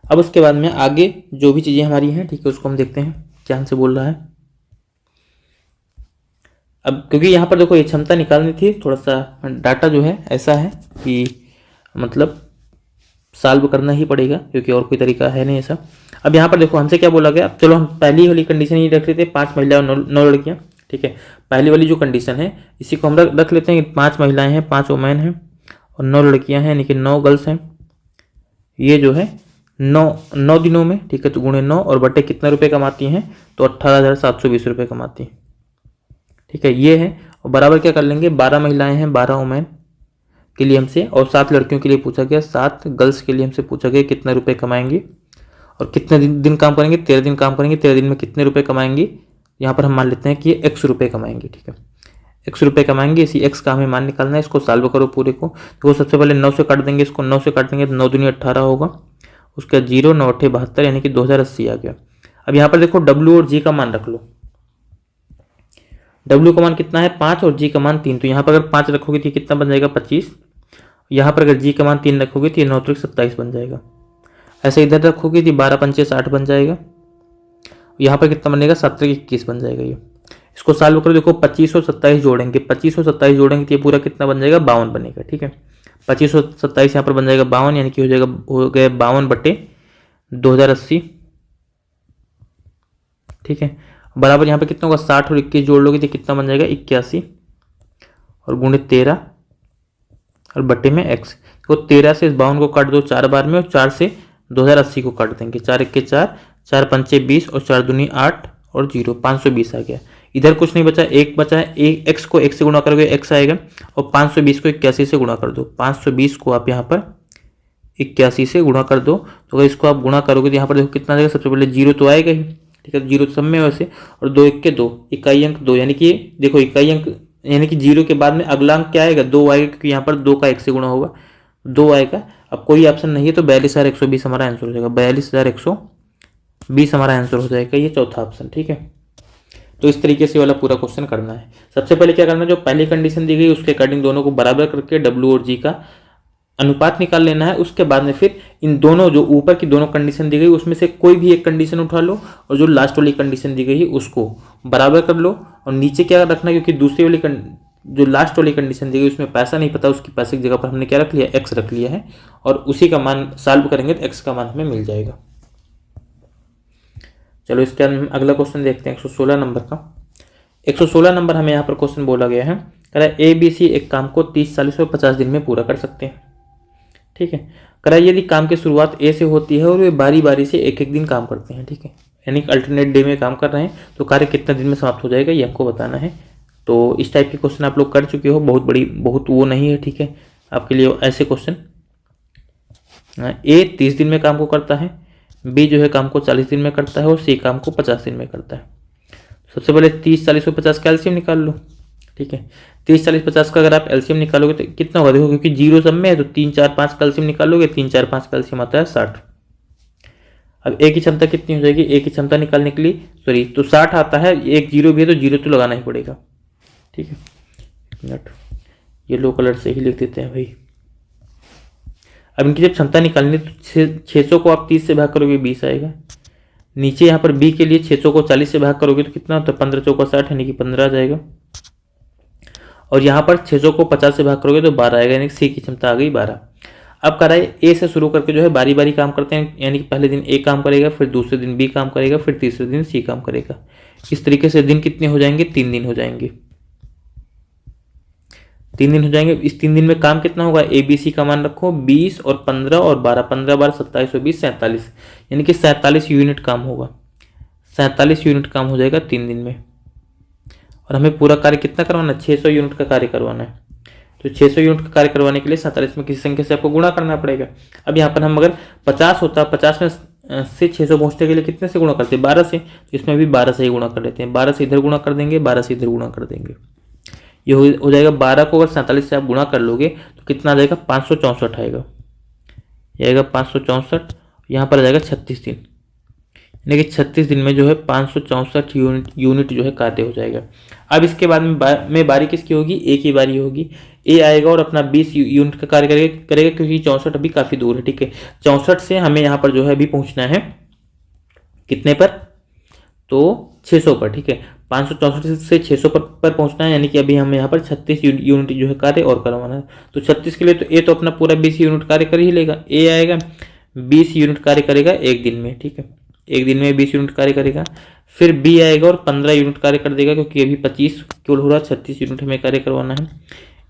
[SPEAKER 1] अब उसके बाद में आगे जो भी चीज़ें हमारी हैं, ठीक है, उसको हम देखते हैं क्या हमसे बोल रहा है। अब क्योंकि यहाँ पर देखो ये क्षमता निकालनी थी, थोड़ा सा डाटा जो है ऐसा है कि मतलब सॉल्व करना ही पड़ेगा, क्योंकि और कोई तरीका है नहीं ऐसा। अब यहाँ पर देखो हमसे क्या बोला गया, चलो हम पहली वाली कंडीशन ही रख लेते हैं, 5 महिला और 9 लड़कियाँ, ठीक है। पहली वाली जो कंडीशन है इसी को हम रख लेते हैं कि 5 महिलाएं हैं, 5 वुमेन हैं और 9 लड़कियाँ हैं, यानी कि 9 गर्ल्स हैं। ये जो है 9 दिनों में, ठीक है, तो गुणे 9 और बटे कितना रुपये कमाती हैं, तो 18,720 रुपये कमाती हैं, ठीक है, ये है। और बराबर क्या कर लेंगे, 12 महिलाएं हैं, 12 वुमेन के लिए हमसे, और 7 लड़कियों के लिए पूछा गया, 7 गर्ल्स के लिए हमसे पूछा गया कितना रुपए कमाएंगे और कितने दिन काम करेंगे, 13 दिन काम करेंगे, 13 दिन में कितने रुपए कमाएंगे। यहाँ पर हम मान लेते हैं कि ये x रुपये कमाएंगे, ठीक है, x रुपये कमाएंगे। इसी x का हमें मान निकालना है, इसको सॉल्व करो पूरे को। तो सबसे पहले 9 से काट देंगे, इसको 9 से काट देंगे तो 9 दूनी 18 होगा, उसका 0 9 8 72 यानी कि 2080 आ गया। अब यहाँ पर देखो W और G का मान रख लो। W का मान कितना है 5 और G का मान 3, तो यहाँ पर अगर 5 रखोगे तो कितना बन जाएगा 25। यहाँ पर अगर G का मान 3 रखोगे तो ये 9 3 27 बन जाएगा। ऐसे इधर रखोगे तो 12 पंचे 60 बन जाएगा। यहाँ पर कितना बनेगा 7 21 बन जाएगा। ये इसको सॉल्व करो, देखो 25 और 27 जोड़ेंगे, 25 और 27 जोड़ेंगे तो ये पूरा कितना बन जाएगा 52 बनेगा, ठीक है। 25 और 27 यहाँ पर बन जाएगा 52, यानी कि हो गया 52 बटे 2080, ठीक है। बराबर यहाँ पे कितना होगा 60 और 21 जोड़ लोगे तो कितना बन जाएगा 81 और गुणे 13 और बटे में x। तो 13 से इस 52 को काट दो 4 बार में और 4 से 2080 को काट देंगे, 4 1 4, 4 पंचे 20 और 4 दूनी 8 और 0 520 आ गया। इधर कुछ नहीं बचा, एक बचा है, एक x को 1 से गुणा करोगे x आएगा और 520 को 81 से गुणा कर दो। 520 को आप यहाँ पर 81 से गुणा कर दो, तो अगर इसको आप गुणा करोगे तो यहाँ पर देखो कितना आ जाएगा, सबसे पहले 0 तो आएगा ही, ठीक है, 0 सब में वैसे, और 2 1 के 2, इकाई अंक 2, यानी कि देखो इकाई अंक यानी कि 0 के बाद में अगला अंक क्या आएगा 2 आएगा, क्योंकि यहाँ पर 2 का 1 से गुणा होगा, 2 आएगा। अब कोई ऑप्शन नहीं है तो 42,120 हमारा आंसर हो जाएगा, 42,120 हमारा आंसर हो जाएगा, ये चौथा ऑप्शन, ठीक है। तो इस तरीके से वाला पूरा क्वेश्चन करना है। सबसे पहले क्या करना है, जो पहली कंडीशन दी गई उसके अकॉर्डिंग दोनों को बराबर करके W और G का अनुपात निकाल लेना है। उसके बाद में फिर इन दोनों जो ऊपर की दोनों कंडीशन दी गई उसमें से कोई भी एक कंडीशन उठा लो और जो लास्ट वाली कंडीशन दी गई है उसको बराबर कर लो। और नीचे क्या रखना, क्योंकि दूसरी वाली जो लास्ट वाली कंडीशन दी गई उसमें पैसा नहीं पता, उसकी पैसे की जगह पर हमने क्या रख लिया x रख लिया है, और उसी का मान सॉल्व करेंगे तो x का मान हमें मिल जाएगा। चलो इसके बाद अगला क्वेश्चन देखते हैं 116 नंबर का। 116 नंबर हमें यहाँ पर क्वेश्चन बोला गया है, कह रहा है ABC एक काम को 30 40 और 50 दिन में पूरा कर सकते हैं, ठीक है। कह रहा है यदि काम की शुरुआत A से होती है और वे बारी बारी से एक एक दिन काम करते हैं, ठीक है, यानी अल्टरनेट डे में काम कर रहे हैं, तो कार्य कितना दिन में समाप्त हो जाएगा ये हमको बताना है। तो इस टाइप के क्वेश्चन आप लोग कर चुके हो, बहुत वो नहीं है, ठीक है, आपके लिए ऐसे क्वेश्चन। A 30 दिन में काम को करता है, B जो है काम को 40 दिन में करता है और C काम को 50 दिन में करता है। सबसे पहले 30 40 और 50 का एलसीएम निकाल लो, ठीक है। 30 40 50 का अगर आप एलसीएम निकालोगे तो कितना होगा, देखो क्योंकि 0 सब में है तो 3 4 5 का एलसीएम निकालोगे, 3 4 5 का एलसीएम आता है 60। अब A की क्षमता कितनी हो जाएगी, A की क्षमता निकालने के लिए सॉरी तो 60 आता है, एक 0 भी है तो 0 तो लगाना ही पड़ेगा, ठीक है। एक मिनट येलो कलर से ही लिख देते हैं भाई। अब इनकी जब क्षमता निकालनी तो 600 को आप 30 से भाग करोगे 20 आएगा। नीचे यहाँ पर B के लिए 600 को 40 से भाग करोगे तो कितना होता है 15 चौका 60 यानी कि 15 आ जाएगा। और यहाँ पर 600 को 50 से भाग करोगे तो 12 आएगा, यानी कि C की क्षमता आ गई 12। अब कह रहा है A से शुरू करके जो है बारी बारी काम करते हैं, यानी कि पहले दिन A काम करेगा, फिर दूसरे दिन B काम करेगा, फिर तीसरे दिन C काम करेगा। इस तरीके से दिन कितने हो जाएंगे, 3 दिन हो जाएंगे, 3 दिन हो जाएंगे। इस 3 दिन में काम कितना होगा, ABC का मान रखो 20 और 15 और 12, 15 बार 27 और 20 47, यानी कि 47 यूनिट काम होगा, 47 यूनिट काम हो जाएगा 3 दिन में। और हमें पूरा कार्य कितना करवाना है, 600 यूनिट का कार्य करवाना है। तो 600 यूनिट का कार्य करवाने के लिए 47 में किसी संख्या से आपको गुणा करना पड़ेगा। अब यहाँ पर हम अगर 50 होता, 50 में से 600 पहुँचने के लिए कितने से गुणा करते हैं 12 से, तो इसमें भी 12 से ही गुणा कर लेते हैं, 12 से इधर गुणा कर देंगे, 12 से इधर गुणा कर देंगे, ये हो जाएगा 12 को अगर 47 से आप गुणा कर लोगे तो कितना आ जाएगा 564 आएगा, ये आएगा 564, यहाँ पर आ जाएगा 36 दिन, यानी कि 36 दिन में जो है 564 यूनिट जो है कार्य हो जाएगा। अब इसके बाद में बारी किसकी होगी, ए की बारी होगी। ए आएगा और अपना 20 यूनिट का कार्य करेगा क्योंकि 64 अभी काफ़ी दूर है। ठीक है, 64 से हमें यहाँ पर जो है अभी पहुँचना है कितने पर, तो 600 पर। ठीक है, 564 से 600 पर पहुंचना है, यानी कि अभी हमें यहाँ पर 36 यूनिट जो है कार्य और करवाना है। तो 36 के लिए तो ए तो अपना पूरा 20 यूनिट कार्य कर ही लेगा। ए आएगा 20 यूनिट कार्य करेगा एक दिन में। ठीक है, एक दिन में 20 यूनिट कार्य करेगा। फिर बी आएगा और 15 यूनिट कार्य कर देगा क्योंकि अभी 25 केवल हो रहा, 36 यूनिट हमें कार्य करवाना है।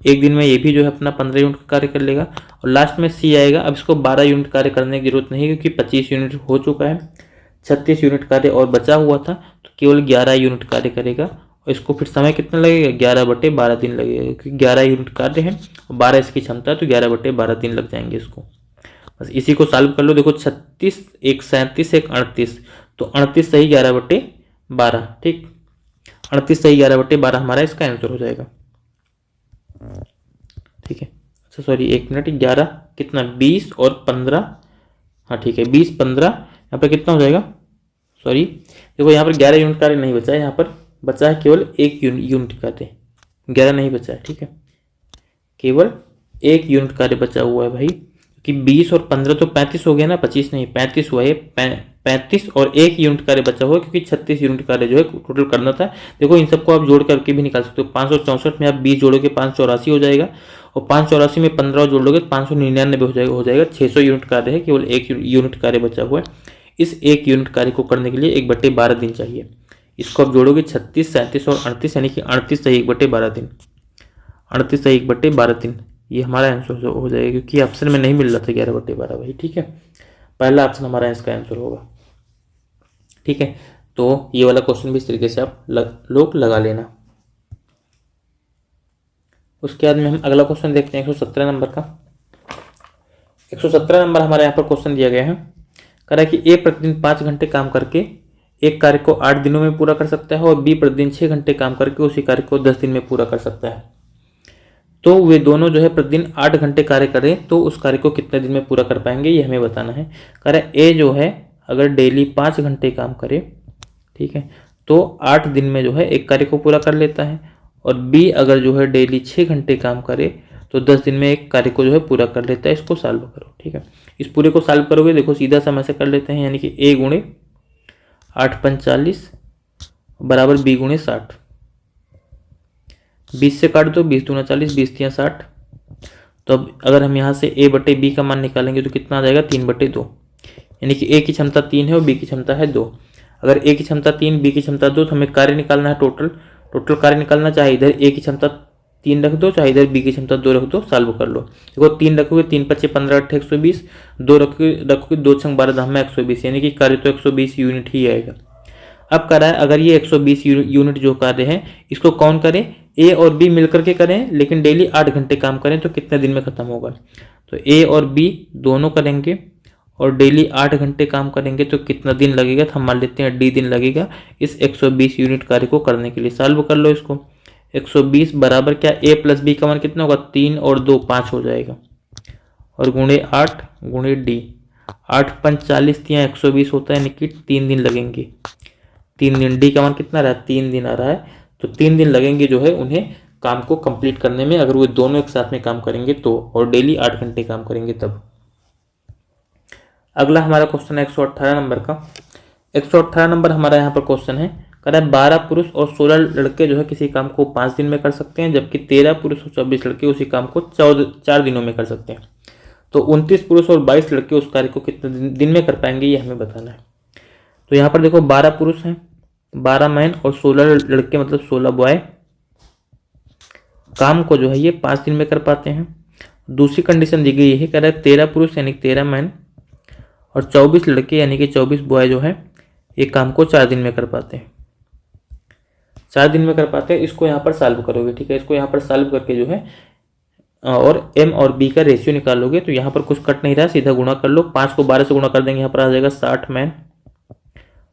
[SPEAKER 1] एक दिन में ये भी जो है अपना 15 यूनिट कार्य कर लेगा। और लास्ट में सी आएगा। अब इसको 12 यूनिट कार्य करने की जरूरत नहीं है क्योंकि 25 यूनिट हो चुका है, 36 यूनिट कार्य और बचा हुआ था, तो केवल 11 यूनिट कार्य करेगा। और इसको फिर समय कितना लगेगा, 11/12 दिन लगेगा क्योंकि 11 यूनिट कार्य है और 12 इसकी क्षमता है, तो 11/12 दिन लग जाएंगे इसको। बस इसी को सॉल्व कर लो। देखो 36, एक 37, एक 38, तो 38 सही 11/12। ठीक, 38 सही 11/12 हमारा इसका आंसर हो जाएगा। ठीक है, अच्छा सॉरी एक मिनट, 11 कितना, 20 और 15, हाँ ठीक है 20 15, यहाँ पर कितना हो जाएगा, सॉरी देखो यहाँ पर 11 यूनिट कार्य नहीं बचा है, यहाँ पर बचा है केवल 1 यूनिट कार्य, 11 नहीं बचा है। ठीक है, केवल 1 यूनिट कार्य बचा हुआ है भाई, कि 20 और 15 तो 35 हो गया ना, 25 नहीं 35 हुआ है, 35 और 1 यूनिट कार्य बचा हुआ है क्योंकि 36 यूनिट कार्य जो है टोटल करना था। देखो इन सबको आप जोड़ करके भी निकाल सकते हो। 564 में आप 20 जोड़ोगे 584 हो जाएगा, और 584 में 15 जोड़ लोगे 599 हो जाएगा। 600 यूनिट कार्य है, केवल 1 यूनिट कार्य बचा हुआ है। इस 1 यूनिट कार्य को करने के लिए 1/12 दिन चाहिए। इसको आप जोड़ोगे 36, 37 और 38, यानी कि 38 सही 1/12 दिन, 38 सही 1/12 दिन, ये हमारा आंसर हो जाएगा क्योंकि ऑप्शन में नहीं मिल रहा था 11/12 भाई। ठीक है, पहला ऑप्शन हमारा इसका आंसर होगा। ठीक है, तो ये वाला क्वेश्चन भी इस तरीके से आप लोग लगा लेना। उसके बाद में हम अगला क्वेश्चन देखते हैं 117 नंबर का। 117 नंबर हमारे यहाँ पर क्वेश्चन दिया गया है, कह रहा है कि ए प्रतिदिन 5 घंटे काम करके एक कार्य को 8 दिनों में पूरा कर सकता है, और बी प्रतिदिन 6 घंटे काम करके उसी कार्य को 10 दिन में पूरा कर सकता है। तो वे दोनों जो है प्रतिदिन 8 घंटे कार्य करें तो उस कार्य को कितने दिन में पूरा कर पाएंगे, ये हमें बताना है। कह रहा है ए जो है अगर डेली 5 घंटे काम करे, ठीक है, तो 8 दिन में जो है एक कार्य को पूरा कर लेता है, और बी अगर जो है डेली 6 घंटे काम करे तो 10 दिन में एक कार्य को जो है पूरा कर लेता है। इसको सॉल्व करो। ठीक है, इस पूरे को सॉल्व करोगे, देखो सीधा समय से कर लेते हैं, यानी कि ए गुणे 8 × 45 बराबर बी गुणे 60। 20 से काट दो, 20 × 2 = 40, 20 × 3 = 60। तो अब अगर हम यहाँ से a/b का मान निकालेंगे तो कितना आ जाएगा, 3/2, यानी कि a की क्षमता 3 है और b की क्षमता है 2। अगर a की क्षमता 3, b की क्षमता 2, तो हमें कार्य निकालना है टोटल कार्य निकालना, चाहे इधर a की क्षमता 3 रख दो, चाहे इधर b की क्षमता 2 रख दो, सॉल्व कर लो। देखो 3 रखोगे 3 × 5 = 15, 8 × 120, 2 रखोगे 2 × 12 10 में 120, यानी कि कार्य तो 120 यूनिट ही आएगा। अब कह रहा है अगर ये 120 यूनिट जो कार्य है इसको कौन करे, ए और बी मिलकर के करें, लेकिन डेली 8 घंटे काम करें तो कितने दिन में खत्म होगा। तो ए और बी दोनों करेंगे और डेली 8 घंटे काम करेंगे तो कितना दिन लगेगा, तो हम मान लेते हैं डी दिन लगेगा इस 120 यूनिट कार्य को करने के लिए। सॉल्व कर लो इसको। 120 बराबर क्या, ए प्लस बी का मान कितना होगा, 3 और 2 5 हो जाएगा, और गुणे 8 गुणे डी, 8 × 5 = 40, 120 होता है, यानी कि 3 दिन लगेंगे। 3 दिन, डी का मान कितना रहा है, 3 दिन आ रहा है, तो 3 दिन लगेंगे जो है उन्हें काम को कंप्लीट करने में, अगर वो दोनों एक साथ में काम करेंगे तो, और डेली 8 घंटे काम करेंगे तब। अगला हमारा क्वेश्चन है 118 नंबर का। 118 नंबर हमारा यहाँ पर क्वेश्चन है, कह रहा है 12 पुरुष और 16 लड़के जो है किसी काम को 5 दिन में कर सकते हैं, जबकि 13 पुरुष और 24 लड़के उसी काम को 4 दिनों में कर सकते हैं। तो 29 पुरुष और 22 लड़के उस कार्य को कितने दिन में कर पाएंगे, ये हमें बताना है। तो यहाँ पर देखो 12 पुरुष हैं, 12 मैन और 16 लड़के मतलब 16 बॉय काम को जो है ये 5 दिन में कर पाते हैं। दूसरी कंडीशन दी गई है, कह रहा है 13 पुरुष यानी 13 मैन और 24 लड़के यानी कि 24 बॉय जो है ये काम को 4 दिन में कर पाते हैं, 4 दिन में कर पाते हैं। इसको यहाँ पर सॉल्व करोगे, ठीक है, इसको यहाँ पर सॉल्व करके जो है और एम और बी का रेशियो निकालोगे, तो यहाँ पर कुछ कट नहीं रहा, सीधा गुणा कर लो। 5 को 12 से गुणा कर देंगे, यहाँ पर आ जाएगा 60 मैन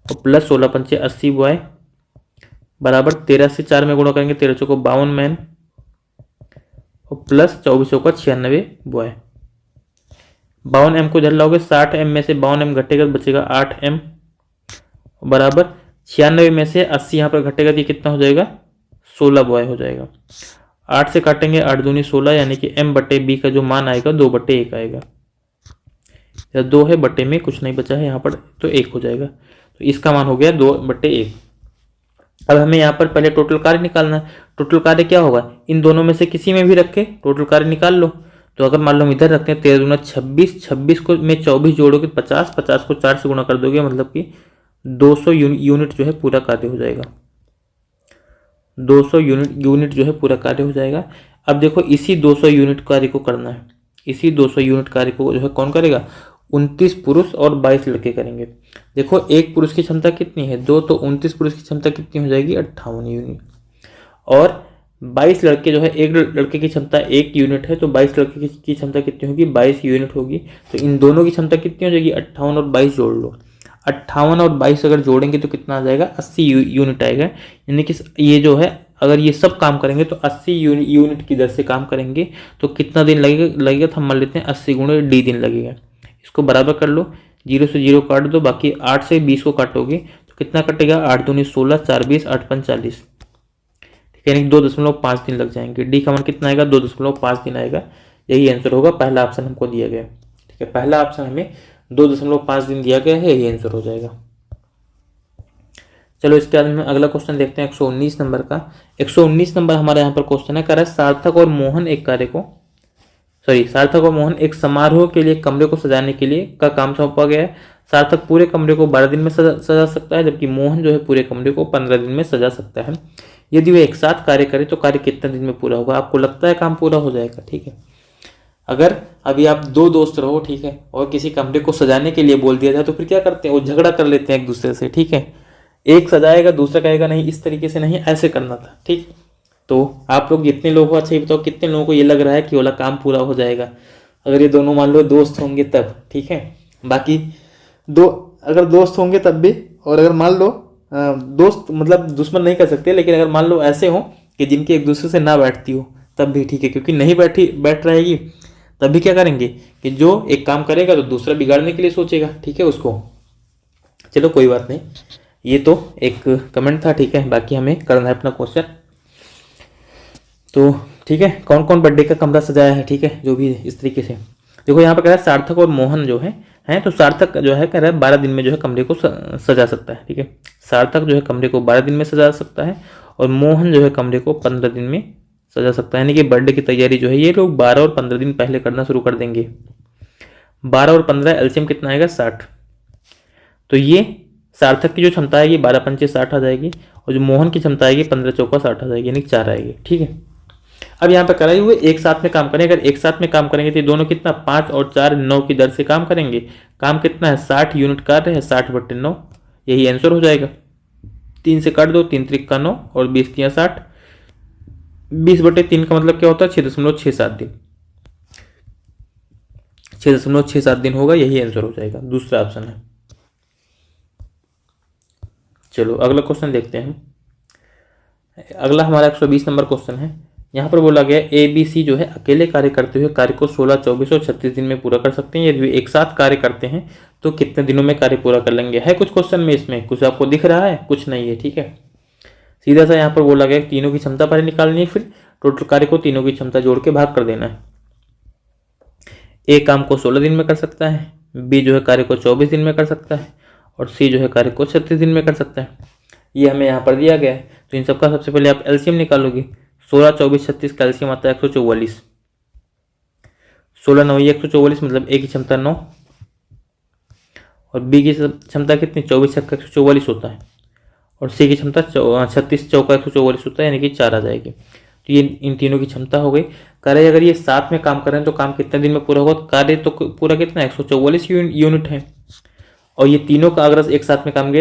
[SPEAKER 1] और प्लस 16 × 5 = 80 बॉय बराबर 13 से 4 में गुणा करेंगे, 13 × 4 = 52 मैन और प्लस 24 × 96 बॉय। 52 एम को इधर लाओगे, 60 एम में से 52 एम घटेगा, बचेगा 8 एम बराबर 96 में से 80 यहाँ पर घटेगा तो ये कितना हो जाएगा, 16 बॉय हो जाएगा। 8 से काटेंगे 8 दूनी 16, यानी कि m बटे b का जो मान आएगा 2/1 आएगा। या 2 है, बटे में कुछ नहीं बचा है यहाँ पर, तो 1 हो जाएगा। तो इसका मान हो गया 2/1। अब हमें यहाँ पर पहले टोटल कार्य निकालना है। टोटल कार्य क्या होगा, इन दोनों में से किसी में भी रख के टोटल कार्य निकाल लो। तो अगर मान लो हम इधर रखते हैं 13 दूना 26, 26 को में 24 जोड़ोगे 50, 50 को 4 से गुणा कर दोगे, मतलब कि 200 यूनिट जो है पूरा कार्य हो जाएगा। 200 यूनिट जो है पूरा कार्य हो जाएगा। अब देखो इसी 200 यूनिट कार्य को करना है। इसी 200 यूनिट कार्य को जो है कौन करेगा, 29 पुरुष और 22 लड़के करेंगे। देखो एक पुरुष की क्षमता कितनी है, 2, तो 29 पुरुष की क्षमता कितनी हो जाएगी, 58 यूनिट। और 22 लड़के जो है, एक लड़के की क्षमता 1 यूनिट है, तो 22 लड़के की क्षमता कितनी होगी, 22 यूनिट होगी। तो इन दोनों की क्षमता कितनी हो जाएगी, 58 और 22 जोड़ लो। 58 और 22 अगर जोड़ेंगे तो कितना आ जाएगा, 80 यूनिट आएगा। यानी कि ये जो है, अगर ये सब काम करेंगे तो 80 यूनिट की दर से काम करेंगे। तो कितना दिन लगेगा तो हम मान लेते हैं 80 गुणे d दिन लगेगा। इसको बराबर कर लो, 0 से 0 काट दो, बाकी 8 से 20 को काटोगे तो कितना कटेगा, 8 दूनी 16, 4 20, 8 5 40, ठीक है, यानी 2.5 दिन लग जाएंगे। डी का मान कितना आएगा, 2.5 दिन आएगा। यही आंसर होगा, पहला ऑप्शन हमको दिया गया, ठीक है, पहला ऑप्शन हमें 2.5 दिन दिया गया है, यही आंसर हो जाएगा। चलो इसके बाद में अगला क्वेश्चन देखते हैं 119 नंबर का। 119 नंबर हमारा यहाँ पर क्वेश्चन है, कह रहा है सार्थक और मोहन एक समारोह के लिए कमरे को सजाने के लिए का काम सौंपा गया है। सार्थक पूरे कमरे को 12 दिन में सजा सकता है, जबकि मोहन जो है पूरे कमरे को 15 दिन में सजा सकता है। यदि वे एक साथ कार्य करें तो कार्य कितने दिन में पूरा होगा। आपको लगता है काम पूरा हो जाएगा, ठीक है। अगर अभी आप 2 दोस्त रहो, ठीक है, और किसी कमरे को सजाने के लिए बोल दिया जाए तो फिर क्या करते हैं, वो झगड़ा कर लेते हैं एक दूसरे से, ठीक है। एक सजाएगा दूसरा कहेगा नहीं, इस तरीके से नहीं, ऐसे करना था, ठीक। तो आप लोग जितने लोग हो, अच्छा ये बताओ कितने लोगों को ये लग रहा है कि वाला काम पूरा हो जाएगा। अगर ये दोनों मान लो दोस्त होंगे तब, ठीक है। बाकी अगर दोस्त होंगे तब भी, और अगर मान लो दोस्त मतलब दुश्मन नहीं कर सकते, लेकिन अगर मान लो ऐसे हो कि जिनकी एक दूसरे से ना बैठती हो तब भी ठीक है, क्योंकि नहीं बैठ रहेगी तब भी क्या करेंगे कि जो एक काम करेगा तो दूसरा बिगाड़ने के लिए सोचेगा, ठीक है उसको। चलो कोई बात नहीं, ये तो एक कमेंट था, ठीक है। बाकी हमें करना है अपना क्वेश्चन। तो ठीक है, कौन कौन बर्थडे का कमरा सजाया है, ठीक है, जो भी इस तरीके से। देखो यहाँ पर कह रहा है सार्थक और मोहन जो है तो सार्थक जो है कह रहा है 12 दिन में जो है कमरे को सजा सकता है, ठीक है। सार्थक जो है कमरे को 12 दिन में सजा सकता है, और मोहन जो है कमरे को 15 दिन में सजा सकता है। यानी कि बर्थडे की तैयारी जो है ये लोग 12 और 15 दिन पहले करना शुरू कर देंगे। 12 और 15 एलसीएम कितना आएगा, 60। तो ये सार्थक की जो क्षमता आएगी 12 पंचे 60 आ जाएगी, और जो मोहन की क्षमता आएगी 15 चौका 60 आ जाएगी, यानी 4 आएगी, ठीक है। अब यहाँ पे कराई हुए एक साथ में काम करें, अगर एक साथ में काम करेंगे तो दोनों कितना 5 और 4 9 की दर से काम करेंगे। काम कितना है, 60 यूनिट कार्य है, 60/9, यही आंसर हो जाएगा। 3 से काट दो, 3 त्रिक का 9 और 20 तिया 60, 20/3 का मतलब क्या होता है, 6.67 दिन, 6.67 दिन होगा, यही आंसर हो जाएगा, दूसरा ऑप्शन है। चलो अगला क्वेश्चन देखते हैं। अगला हमारा 120 नंबर क्वेश्चन है। यहाँ पर बोला गया ABC जो है अकेले कार्य करते हुए कार्य को 16, 24 और 36 दिन में पूरा कर सकते हैं। यदि वे एक साथ कार्य करते हैं तो कितने दिनों में कार्य पूरा कर लेंगे। है कुछ क्वेश्चन में, इसमें कुछ आपको दिख रहा है, कुछ नहीं है, ठीक है। सीधा सा यहाँ पर बोला गया तीनों की क्षमता पहले निकालनी है, फिर टोटल कार्य को तीनों की क्षमता जोड़ के भाग कर देना है। A काम को 16 दिन में कर सकता है, B जो है कार्य को 24 दिन में कर सकता है, और C जो है कार्य को 36 दिन में कर सकता है। ये हमें यहाँ पर दिया गया है। तो इन सबका सबसे पहले आप एलसीएम निकालोगे। 16, 24, 36 का एलसीएम आता है 144। 16 9 144, मतलब A की क्षमता 9 और B की क्षमता कितनी, 24 छक्का 144 होता है, और C की क्षमता 36 चौका 144 होता है, यानी कि 4 आ जाएगी। तो ये इन तीनों की क्षमता हो गई। कार्य अगर ये साथ में काम करें तो काम कितने दिन में पूरा होगा, कार्य तो पूरा कितना 144 यूनिट है, और ये तीनों का अगर एक साथ में काम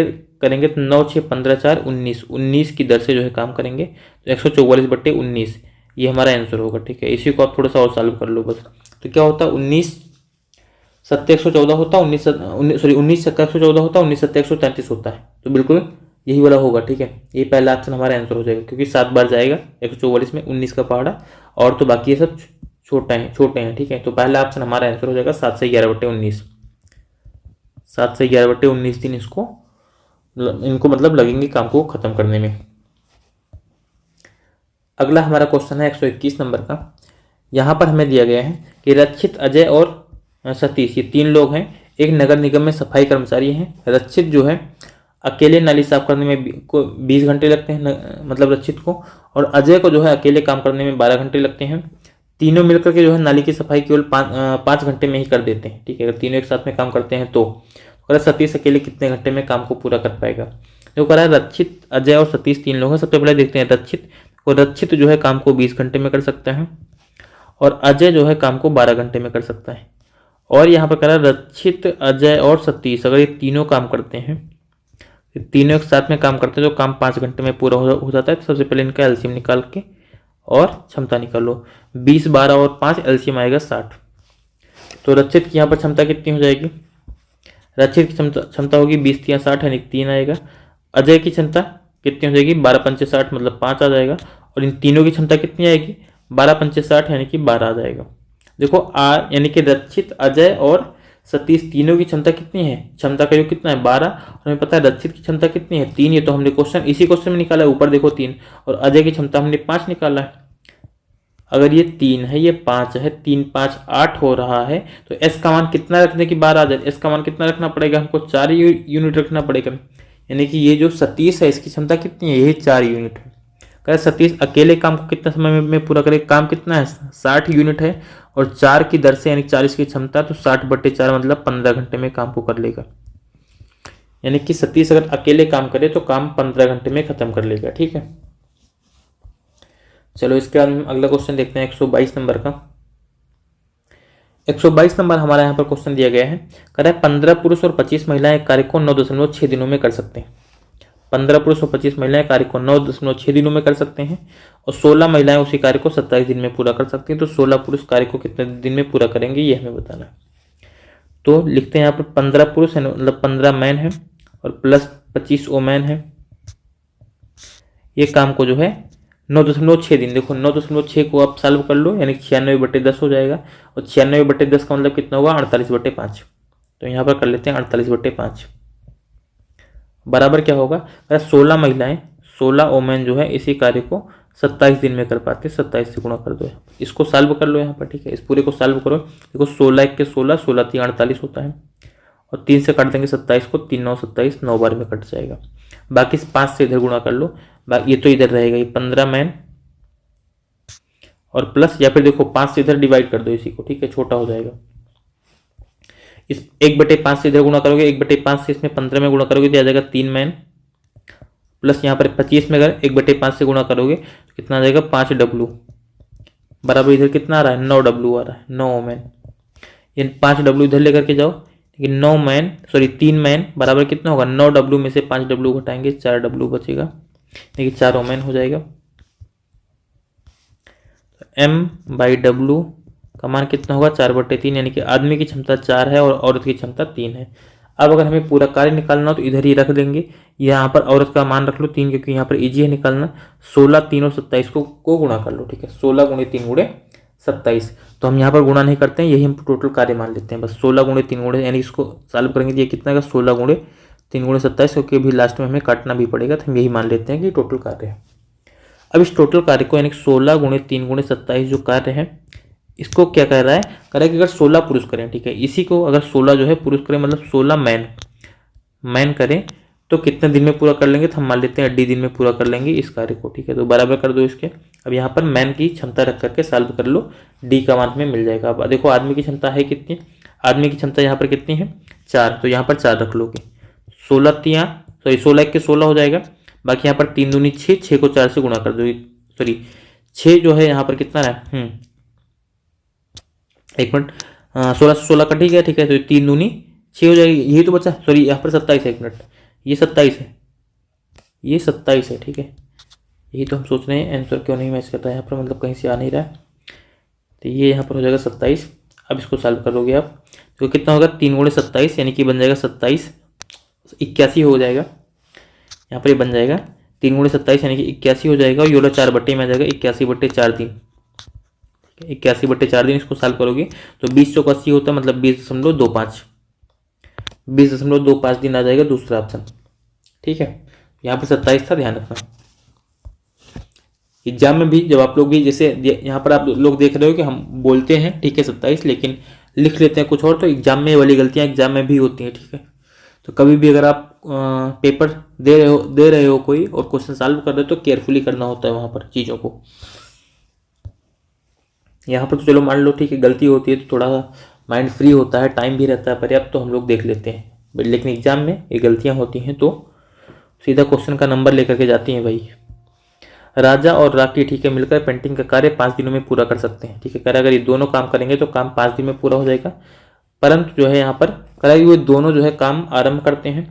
[SPEAKER 1] करेंगे तो 9, 6, 15, 4, 19 की दर से जो है काम करेंगे, तो 144/19 ये हमारा आंसर होगा, ठीक है। इसी को आप थोड़ा सा और सॉल्व कर लो बस। तो क्या होता है, 19 7 114 होता है, 19 7 114 होता है, 19 7 133 होता है। तो बिल्कुल यही वाला होगा, ठीक है। ये पहला ऑप्शन हमारा आंसर हो जाएगा, क्योंकि 7 बार जाएगा 144 में, 19 का पहाड़ा, और तो बाकी ये सब छोटे हैं, ठीक है। तो पहला ऑप्शन हमारा आंसर हो जाएगा 7 से 11/19। 7 से 11/19 दिन इसको इनको मतलब लगेंगे काम को ख़त्म करने में। अगला हमारा क्वेश्चन है 121 नंबर का। यहाँ पर हमें दिया गया है कि रक्षित, अजय और सतीश, ये 3 लोग हैं, एक नगर निगम में सफाई कर्मचारी हैं। रक्षित जो है अकेले नाली साफ करने में 20 घंटे लगते हैं, मतलब रक्षित को, और अजय को जो है अकेले काम करने में 12 घंटे लगते हैं। तीनों मिलकर के जो है नाली की सफाई केवल 5 घंटे में ही कर देते हैं। ठीक है, अगर तीनों एक साथ में काम करते हैं तो अगर सतीश अकेले कितने घंटे में काम को पूरा कर पाएगा। जो कह रहा है रक्षित, अजय और सतीश 3 लोग हैं। सबसे पहले देखते हैं रक्षित, और रक्षित जो है काम को 20 घंटे में कर सकता है, और अजय जो है काम को 12 घंटे में कर सकता है। और यहाँ पर कह रहा है रक्षित, अजय और सतीश अगर ये तीनों काम करते हैं, तीनों एक साथ में काम करते हैं तो काम 5 घंटे में पूरा हो जाता है। तो सबसे पहले इनका एलसीएम निकाल के और क्षमता निकालो। 20, 12 और 5, एलसीएम आएगा 60। तो रक्षित की यहाँ पर क्षमता कितनी हो जाएगी? रक्षित की क्षमता होगी 20 × 60 यानी 3 आएगा। अजय की क्षमता कितनी हो जाएगी? 12 × 5 = 60 मतलब 5 आ जाएगा। और इन तीनों की क्षमता कितनी आएगी? 12 × 5 = 60 यानी कि 12 आ जाएगा। देखो यानी कि रक्षित, अजय और सतीश तीनों की क्षमता कितनी है? क्षमता का योग कितना है? 12। और हमें पता है रक्षित की क्षमता कितनी है? 3। ये तो हमने इसी क्वेश्चन में निकाला है। ऊपर देखो 3। और अजय की क्षमता हमने 5 निकाला है। अगर ये 3 है, ये 5 है, 3, 5, 8 हो रहा है, तो एस का मान कितना रखने की 12 आ जाए? एस का मान कितना रखना पड़ेगा? हमको 4 यूनिट रखना पड़ेगा। यानी कि ये जो सतीश है इसकी क्षमता कितनी है? यही 4 यूनिट है। कह सतीश अकेले काम को कितना समय में पूरा करेगा? काम कितना है? 60 यूनिट है, और 4 की दर से यानी 40 की क्षमता, तो 60/4 मतलब 15 घंटे में काम को कर लेगा। यानी कि सतीश अगर अकेले काम करे तो काम 15 घंटे में खत्म कर लेगा। ठीक है, चलो इसके बाद हम अगला क्वेश्चन देखते हैं 122 नंबर का। 122 नंबर हमारा यहाँ पर क्वेश्चन दिया गया है। कह रहा है 15 पुरुष और 25 महिलाएं कार्य को 9.6 दिनों में कर सकते हैं। 15 पुरुष और 25 महिलाएं कार्य को 9.6 दिनों में कर सकते हैं, और 16 महिलाएं उसी कार्य को 27 दिन में पूरा कर सकती हैं। तो 16 पुरुष कार्य को कितने दिन में पूरा करेंगे ये हमें बताना है। तो लिखते हैं यहाँ पर 15 पुरुष है, मतलब 15 मैन है, और प्लस 25 वोमेन है। ये काम को जो है 9.6 दिन, देखो 9.6 को आप सॉल्व कर लो, यानी 96/10 हो जाएगा। और 96/10 का मतलब कितना होगा? 48/5। तो यहाँ पर कर लेते हैं 48/5 बराबर क्या होगा? 16 महिलाएं, 16 वोमेन जो है इसी कार्य को 27 दिन में कर पाते। 27 से गुणा कर दो, इसको सॉल्व कर लो यहाँ पर। ठीक है, इस पूरे को सॉल्व करो। देखो 16 × 16, 16 × 3 = 48 होता है, और 3 से काट देंगे 27 को, 3 × 9 = 27, 9 बार में कट जाएगा। बाकी 5 से इधर गुणा कर लो, ये तो इधर रहेगा, ये 15 मैन और प्लस, या फिर देखो 5 से इधर डिवाइड कर दो इसी को। ठीक है, छोटा हो जाएगा। इस 1/5 से इधर गुणा करोगे, 1/5 से इसमें 15 में गुणा करोगे तो आ जाएगा 3 मैन, प्लस यहाँ पर 25 में अगर 1/5 से गुणा करोगे तो कितना आ जाएगा? 5W बराबर इधर कितना आ रहा है? 9W आ रहा है, 9 वोमेन। ये 5W इधर लेकर के जाओ, लेकिन 9 मैन, सॉरी 3 मैन बराबर कितना होगा? 9W में से 5W घटाएंगे, 4W बचेगा, देखिए 4 वोमेन हो जाएगा। M/W का मान कितना होगा? 4/3, यानी कि आदमी की क्षमता 4 है और औरत की क्षमता 3 है। अब अगर हमें पूरा कार्य निकालना हो तो इधर ही रख देंगे, यहाँ पर औरत का मान रख लो 3, क्योंकि यहाँ पर इजी है निकालना। 16, 3 और 27 को गुणा कर लो। ठीक है, 16 × 3 × 27। तो हम यहाँ पर गुणा नहीं करते हैं, यही हम टोटल कार्य मान लेते हैं बस। 16 × 3 यानी इसको सॉल्व करेंगे तो ये कितना का? 16 × 3 × 27, क्योंकि भी लास्ट में हमें काटना भी पड़ेगा, तो हम यही मान लेते हैं कि टोटल कार्य है। अब इस टोटल कार्य को यानी 16 × 3 × 27 जो कार्य है, इसको क्या कह रहा है? कह रहा है कि अगर 16 पुरुष करें, ठीक है, इसी को अगर 16 जो है पुरुष करें, मतलब 16 मैन करें तो कितने दिन में पूरा कर लेंगे? तो हम मान लेते हैं 8 दिन में पूरा कर लेंगे इस कार्य को। ठीक है, तो बराबर कर दो इसके। अब यहाँ पर मैन की क्षमता रख करके सॉल्व कर लो, डी का मान हमें मिल जाएगा। अब देखो आदमी की क्षमता है कितनी? आदमी की क्षमता यहाँ पर कितनी है? 4, तो यहाँ पर 4 रख लोगे। 16 1 के 16 हो जाएगा। बाकी यहाँ पर 3 दूनी 6, 6 को 4 से गुणा कर दो, सॉरी 6 जो है यहाँ पर कितना है? 1 मिनट, 16 से 16 कट ही गया। ठीक है, तो 3 दूनी 6 हो जाएगी, यही तो बचा। सॉरी यहाँ पर 27 है, 1 मिनट, ये 27 है, ये 27 है। ठीक है, यही तो हम सोच रहे हैं आंसर क्यों नहीं मैच करता है यहाँ पर, मतलब कहीं से आ नहीं रहा है। तो ये यहाँ पर हो जाएगा 27। अब इसको सॉल्व करोगे आप तो कितना होगा? 3 × 27 यानी कि बन जाएगा 27, 81 हो जाएगा। यहाँ पर ये बन जाएगा 3 × 27 यानी कि 81 हो जाएगा, और योला 4 बट्टे में आ जाएगा 81/4 दिन। 81/4 दिन इसको सॉल्व करोगे तो 20 × 80 होता है, मतलब 20.25 दिन आ जाएगा दूसरा ऑप्शन। ठीक है, यहाँ पर 27 था, ध्यान रखना। एग्जाम में भी जब आप लोग भी जैसे यहाँ पर आप लोग देख रहे हो कि हम बोलते हैं ठीक है 27 लेकिन लिख लेते हैं कुछ और, तो एग्जाम में वाली गलतियाँ एग्जाम में भी होती हैं। ठीक है, तो कभी भी अगर आप पेपर दे रहे हो कोई और क्वेश्चन सॉल्व कर रहे हो तो केयरफुली करना होता है वहाँ पर चीज़ों को। यहाँ पर तो चलो मान लो ठीक है गलती होती है तो थोड़ा माइंड फ्री होता है, टाइम भी रहता है पर्याप्त, तो हम लोग देख लेते हैं। लेकिन एग्जाम में ये गलतियाँ होती हैं तो सीधा क्वेश्चन का नंबर लेकर के जाती हैं भाई। राजा और राकी ठीक है मिलकर पेंटिंग का कार्य 5 दिनों में पूरा कर सकते हैं। ठीक है, अगर ये दोनों काम करेंगे तो काम 5 दिन में पूरा हो जाएगा। परंतु जो है यहाँ पर कराई हुए दोनों जो है काम आरंभ करते हैं,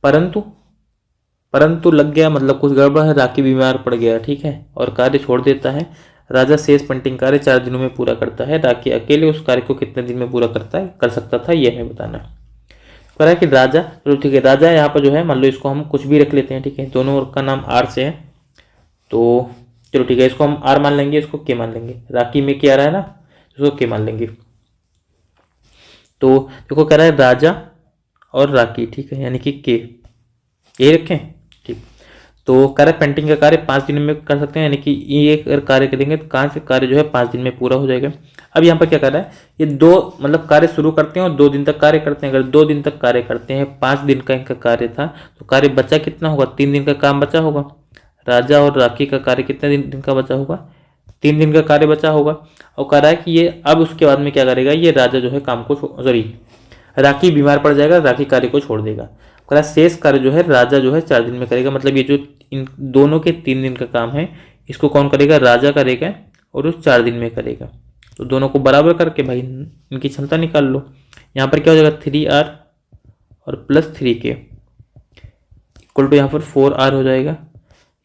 [SPEAKER 1] परंतु लग गया मतलब कुछ गड़बड़ है, राकी बीमार पड़ गया ठीक है और कार्य छोड़ देता है। राजा शेष पेंटिंग कार्य 4 दिनों में पूरा करता है। राकी अकेले उस कार्य को कितने दिन में पूरा कर सकता था यह हमें बताना है। करा कि राजा, चलो ठीक है राजा यहाँ पर जो है मान लो इसको हम कुछ भी रख लेते हैं। ठीक है, दोनों का नाम आर से है तो चलो ठीक है इसको हम आर मान लेंगे, इसको के मान लेंगे। राकी में क्या आ रहा है ना, इसको के मान लेंगे। तो देखो कह रहा है राजा और राकी ठीक है यानी कि के, ये रखें ठीक। तो कह रहा है पेंटिंग का कार्य 5 दिन में कर सकते हैं, यानी कि ये अगर कार्य करेंगे तो कार्य जो है 5 दिन में पूरा हो जाएगा। अब यहाँ पर क्या कर रहा है, ये 2 मतलब कार्य शुरू करते हैं और 2 दिन तक कार्य करते हैं। अगर 2 दिन तक कार्य करते हैं, 5 दिन का इनका कार्य था तो कार्य बचा कितना होगा, 3 दिन का काम बचा होगा। राजा और राकी का कार्य कितने दिन का बचा होगा, 3 दिन का कार्य बचा होगा। और कह रहा है कि ये अब उसके बाद में क्या करेगा, ये राजा जो है काम को सॉरी राकी बीमार पड़ जाएगा, राकी कार्य को छोड़ देगा। कह रहा है शेष कार्य जो है राजा जो है 4 दिन में करेगा। मतलब ये जो इन दोनों के 3 दिन का काम है इसको कौन करेगा, राजा करेगा और उस 4 दिन में करेगा। तो दोनों को बराबर करके भाई इनकी क्षमता निकाल लो। यहाँ पर क्या हो जाएगा 3R और प्लस 3K इक्वल टू यहाँ पर 4R हो जाएगा।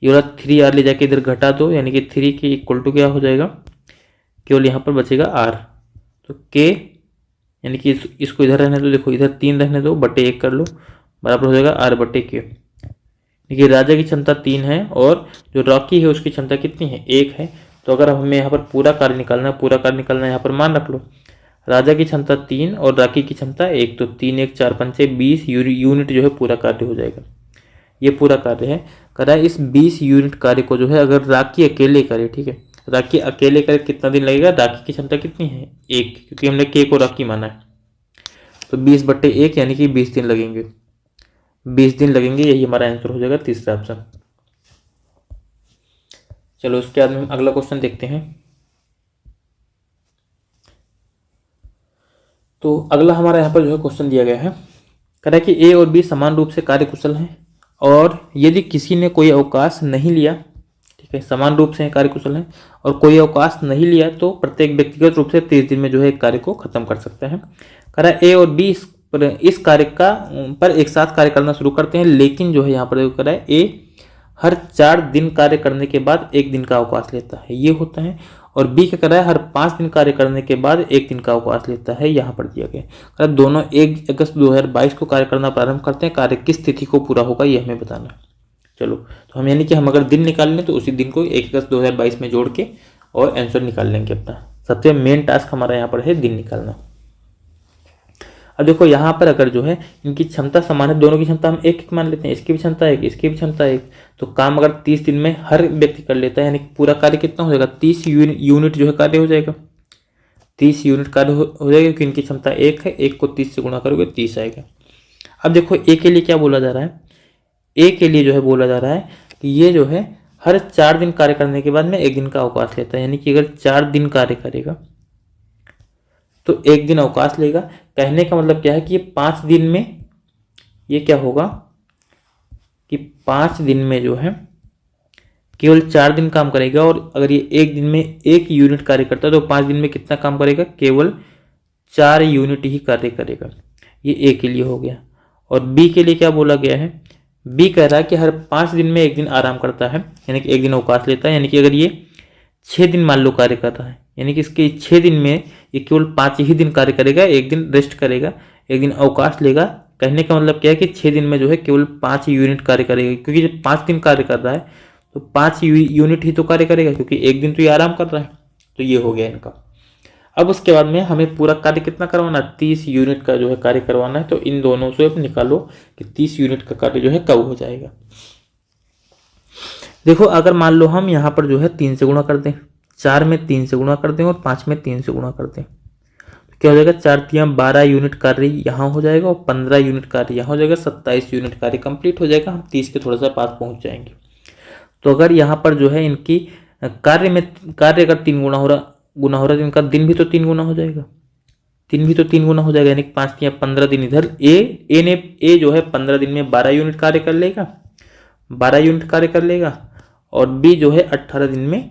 [SPEAKER 1] ये वाला 3R ले जाके इधर घटा दो यानी कि 3K इक्वल टू क्या हो जाएगा, केवल यहाँ पर बचेगा R। तो K यानी कि इसको इधर रहने दो, देखो इधर 3 रहने दो, बटे 1 कर लो, बराबर हो जाएगा R बटे K। देखिए राजा की क्षमता 3 है और जो राकी है उसकी क्षमता कितनी है, 1 है। तो अगर हमें यहाँ पर पूरा कार्य निकालना है, यहाँ पर मान रख लो राजा की क्षमता 3 और राकी की क्षमता 1, तो 3 1 4 5 20 यूनिट जो है पूरा कार्य हो जाएगा। ये पूरा कार्य है। कह रहा है इस 20 यूनिट कार्य को जो है अगर राकी अकेले करे, ठीक है राकी अकेले करे कितना दिन लगेगा, राकी की क्षमता कितनी है 1, क्योंकि हमने के को राकी माना है। तो 20 बटे 1 यानी कि 20 दिन लगेंगे, 20 दिन लगेंगे, यही हमारा आंसर हो जाएगा तीसरा ऑप्शन। चलो उसके बाद में हम अगला क्वेश्चन देखते हैं। तो अगला हमारा यहाँ पर जो है क्वेश्चन दिया गया है, कह रहा है कि ए और बी समान रूप से कार्यकुशल हैं और यदि किसी ने कोई अवकाश नहीं लिया, ठीक है समान रूप से कार्यकुशल हैं और कोई अवकाश नहीं लिया तो प्रत्येक व्यक्तिगत रूप से 30 दिन में जो है एक कार्य को खत्म कर सकता है। कह रहा है ए और बी इस कार्य का पर एक साथ कार्य करना शुरू करते हैं, लेकिन जो है यहाँ पर कह रहा है ए हर 4 दिन कार्य करने के बाद 1 दिन का अवकाश लेता है, ये होता है। और बी क्या कर रहा है, हर 5 दिन कार्य करने के बाद 1 दिन का अवकाश लेता है, यहाँ पर दिया गया। दोनों 1 अगस्त 2022 को कार्य करना प्रारंभ करते हैं, कार्य किस तिथि को पूरा होगा ये हमें बताना है। चलो तो हम यानी कि हम अगर दिन निकाल लें तो उसी दिन को 1 अगस्त 2022 में जोड़ के और आंसर निकाल लेंगे अपना। सबसे मेन टास्क हमारा यहाँ पर है दिन निकालना। अब देखो यहाँ पर अगर जो है इनकी क्षमता समान है, दोनों की क्षमता हम 1 मान लेते हैं, इसकी भी क्षमता 1 इसकी भी क्षमता 1, तो काम अगर 30 दिन में हर व्यक्ति कर लेता है यानी पूरा कार्य कितना हो जाएगा, 30 यूनिट जो है कार्य हो जाएगा, 30 यूनिट कार्य हो जाएगा क्योंकि इनकी क्षमता 1 है, 1 को 30 से गुणा करोगे 30 आएगा। अब देखो ए के लिए क्या बोला जा रहा है, ए के लिए जो है बोला जा रहा है कि ये जो है हर 4 दिन कार्य करने के बाद में 1 दिन का अवकाश लेता है, यानी कि अगर 4 दिन कार्य करेगा तो 1 दिन अवकाश लेगा। कहने का मतलब क्या है कि ये 5 दिन में ये क्या होगा कि 5 दिन में जो है केवल 4 दिन काम करेगा और अगर ये 1 दिन में 1 यूनिट कार्य करता है तो 5 दिन में कितना काम करेगा, केवल 4 यूनिट ही कार्य करेगा। ये ए के लिए हो गया। और बी के लिए क्या बोला गया है, बी कह रहा है कि हर 5 दिन में 1 दिन आराम करता है, यानी कि 1 दिन अवकाश लेता है। यानी कि अगर ये 6 दिन मान लो कार्य कर रहा है, यानी कि इसके 6 दिन में ये केवल 5 ही दिन कार्य करेगा, 1 दिन रेस्ट करेगा, 1 दिन अवकाश लेगा। कहने का मतलब क्या है कि 6 दिन में जो है केवल 5 यूनिट कार्य करेगा, क्योंकि जब 5 दिन कार्य कर रहा है तो 5 यूनिट ही तो कार्य करेगा, क्योंकि 1 दिन तो ये आराम कर रहा है। तो ये हो गया इनका। अब उसके बाद में हमें पूरा कार्य कितना करवाना है, 30 यूनिट का जो है कार्य करवाना है। तो इन दोनों से आप निकालो कि 30 यूनिट का कार्य जो है कब हो जाएगा। देखो अगर मान लो हम यहाँ पर जो है 3 से गुणा कर दें, 4 में 3 से गुणा कर दें और 5 में 3 से गुणा कर दें, तो क्या हो जाएगा, 4 × 12 यूनिट कार्य यहाँ हो जाएगा और 15 यूनिट कार्य यहाँ हो जाएगा, 27 यूनिट कार्य कंप्लीट हो जाएगा। हम 30 के थोड़ा सा पास पहुँच जाएंगे। तो अगर यहाँ पर जो है इनकी कार्य अगर 3 गुना हो रहा है तो इनका दिन भी तो 3 गुना हो जाएगा, दिन भी तो 3 गुना हो जाएगा, यानी 5 या 15 दिन इधर ए जो है 15 दिन में 12 यूनिट कार्य कर लेगा, 12 यूनिट कार्य कर लेगा, और बी जो है 18 दिन में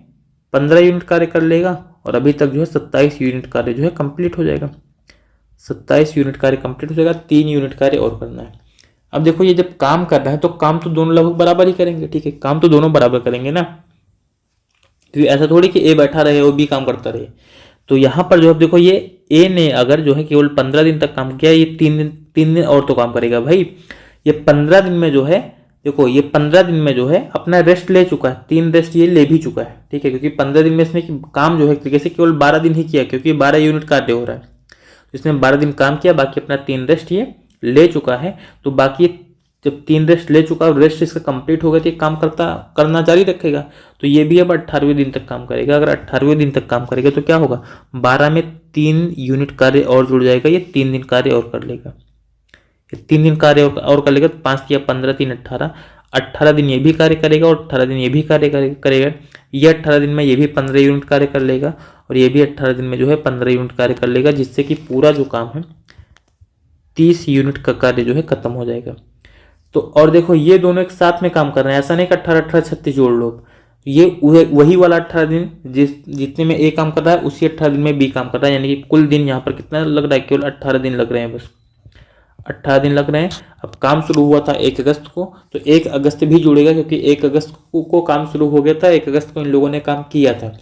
[SPEAKER 1] 15 यूनिट कार्य कर लेगा, और अभी तक जो है 27 यूनिट कार्य जो है कंप्लीट हो जाएगा, 27 यूनिट कार्य कंप्लीट हो जाएगा। 3 यूनिट कार्य और करना है। अब देखो ये जब काम कर रहे हैं तो काम तो दोनों लगभग बराबर ही करेंगे, ठीक है, काम तो दोनों बराबर करेंगे ना, क्योंकि ऐसा थोड़ी कि ए बैठा रहे और बी काम करता रहे। तो यहाँ पर जो है देखो ये ए ने अगर जो है केवल 15 दिन तक काम किया, ये 3 दिन और तो काम करेगा भाई। ये 15 दिन में जो है देखो, ये 15 दिन में जो है अपना रेस्ट ले चुका है, 3 रेस्ट ये ले भी चुका है, ठीक है, क्योंकि 15 दिन में इसने काम जो है तरीके से केवल 12 दिन ही किया, क्योंकि 12 यूनिट कार्य हो रहा है। इसने 12 दिन काम किया, बाकी अपना 3 रेस्ट ये ले चुका है। तो बाकी जब 3 रेस्ट ले चुका और रेस्ट इसका कंप्लीट हो गया तो ये काम करना जारी रखेगा। तो ये भी अब 18वें दिन तक काम करेगा। अगर 18वें दिन तक काम करेगा तो क्या होगा, 12 में 3 यूनिट कार्य और जुड़ जाएगा, ये 3 दिन कार्य और कर लेगा, ये 3 दिन कार्य और कर लेगा। 5 या 15 3 18, 18 दिन ये भी कार्य करेगा और 18 दिन ये भी कार्य करेगा। ये 18 दिन में ये भी 15 यूनिट कार्य कर लेगा और ये भी 18 दिन में जो है 15 यूनिट कार्य कर लेगा, जिससे कि पूरा जो काम है 30 यूनिट का कार्य जो है खत्म हो जाएगा। तो और देखो ये दोनों एक साथ में काम कर रहे हैं, ऐसा नहीं कि 18 18 36 जोड़ लो। ये वही वाला 18 दिन जितने में ए काम कर रहा है उसी 18 दिन में बी काम कर रहा है, यानी कि कुल दिन यहाँ पर कितना लग रहा है, केवल 18 दिन लग रहे हैं, बस 18 दिन लग रहे हैं। अब काम शुरू हुआ था 1 अगस्त को, तो 1 अगस्त भी जुड़ेगा, क्योंकि 1 अगस्त को काम शुरू हो गया था, 1 अगस्त को इन लोगों ने काम किया था।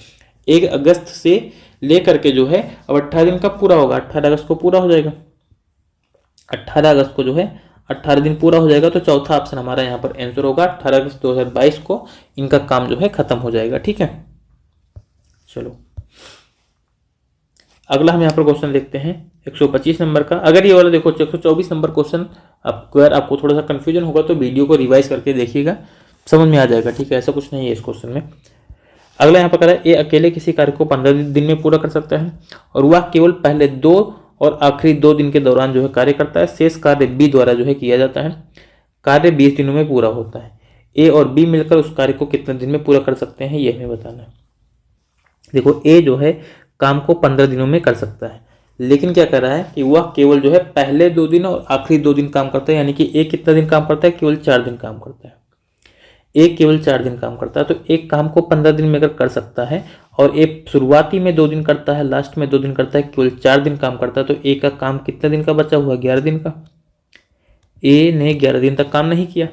[SPEAKER 1] 1 अगस्त से लेकर के जो है अब 18 दिन कब पूरा होगा, 18 अगस्त को पूरा हो जाएगा। 18 अगस्त को जो है 18 दिन पूरा हो जाएगा। तो चौथा ऑप्शन हमारा यहाँ पर आंसर होगा, 18 अगस्त 2022 को इनका काम जो है खत्म हो जाएगा, ठीक है। चलो अगला हम यहाँ पर क्वेश्चन देखते हैं 125 नंबर का। अगर ये वाला देखो 124 नंबर क्वेश्चन अगर आपको थोड़ा सा कंफ्यूजन होगा तो वीडियो को रिवाइज करके देखिएगा, समझ में आ जाएगा, ठीक है। ऐसा कुछ नहीं है इस क्वेश्चन में। अगला यहाँ पर कह रहा है, ए अकेले किसी कार्य को 15 दिन में पूरा कर सकता है और वह केवल पहले 2 और आखिरी 2 दिन के दौरान जो है कार्य करता है। शेष कार्य बी द्वारा जो है किया जाता है। कार्य 20 दिनों में पूरा होता है। ए और बी मिलकर उस कार्य को कितने दिन में पूरा कर सकते हैं, ये हमें बताना है। देखो ए जो है काम को 15 दिनों में कर सकता है, लेकिन क्या कर रहा है कि वह केवल जो है पहले 2 दिन और आखिरी 2 दिन काम करता है, यानी कि ए कितना दिन काम करता है, केवल 4 दिन काम करता है। ए केवल 4 दिन काम करता है, तो एक काम को 15 दिन में अगर कर सकता है और ए शुरुआती में 2 दिन करता है, लास्ट में 2 दिन करता है, केवल 4 दिन काम करता है, तो ए का काम कितने दिन का बचा हुआ, 11 दिन का। ए ने 11 दिन तक काम नहीं किया,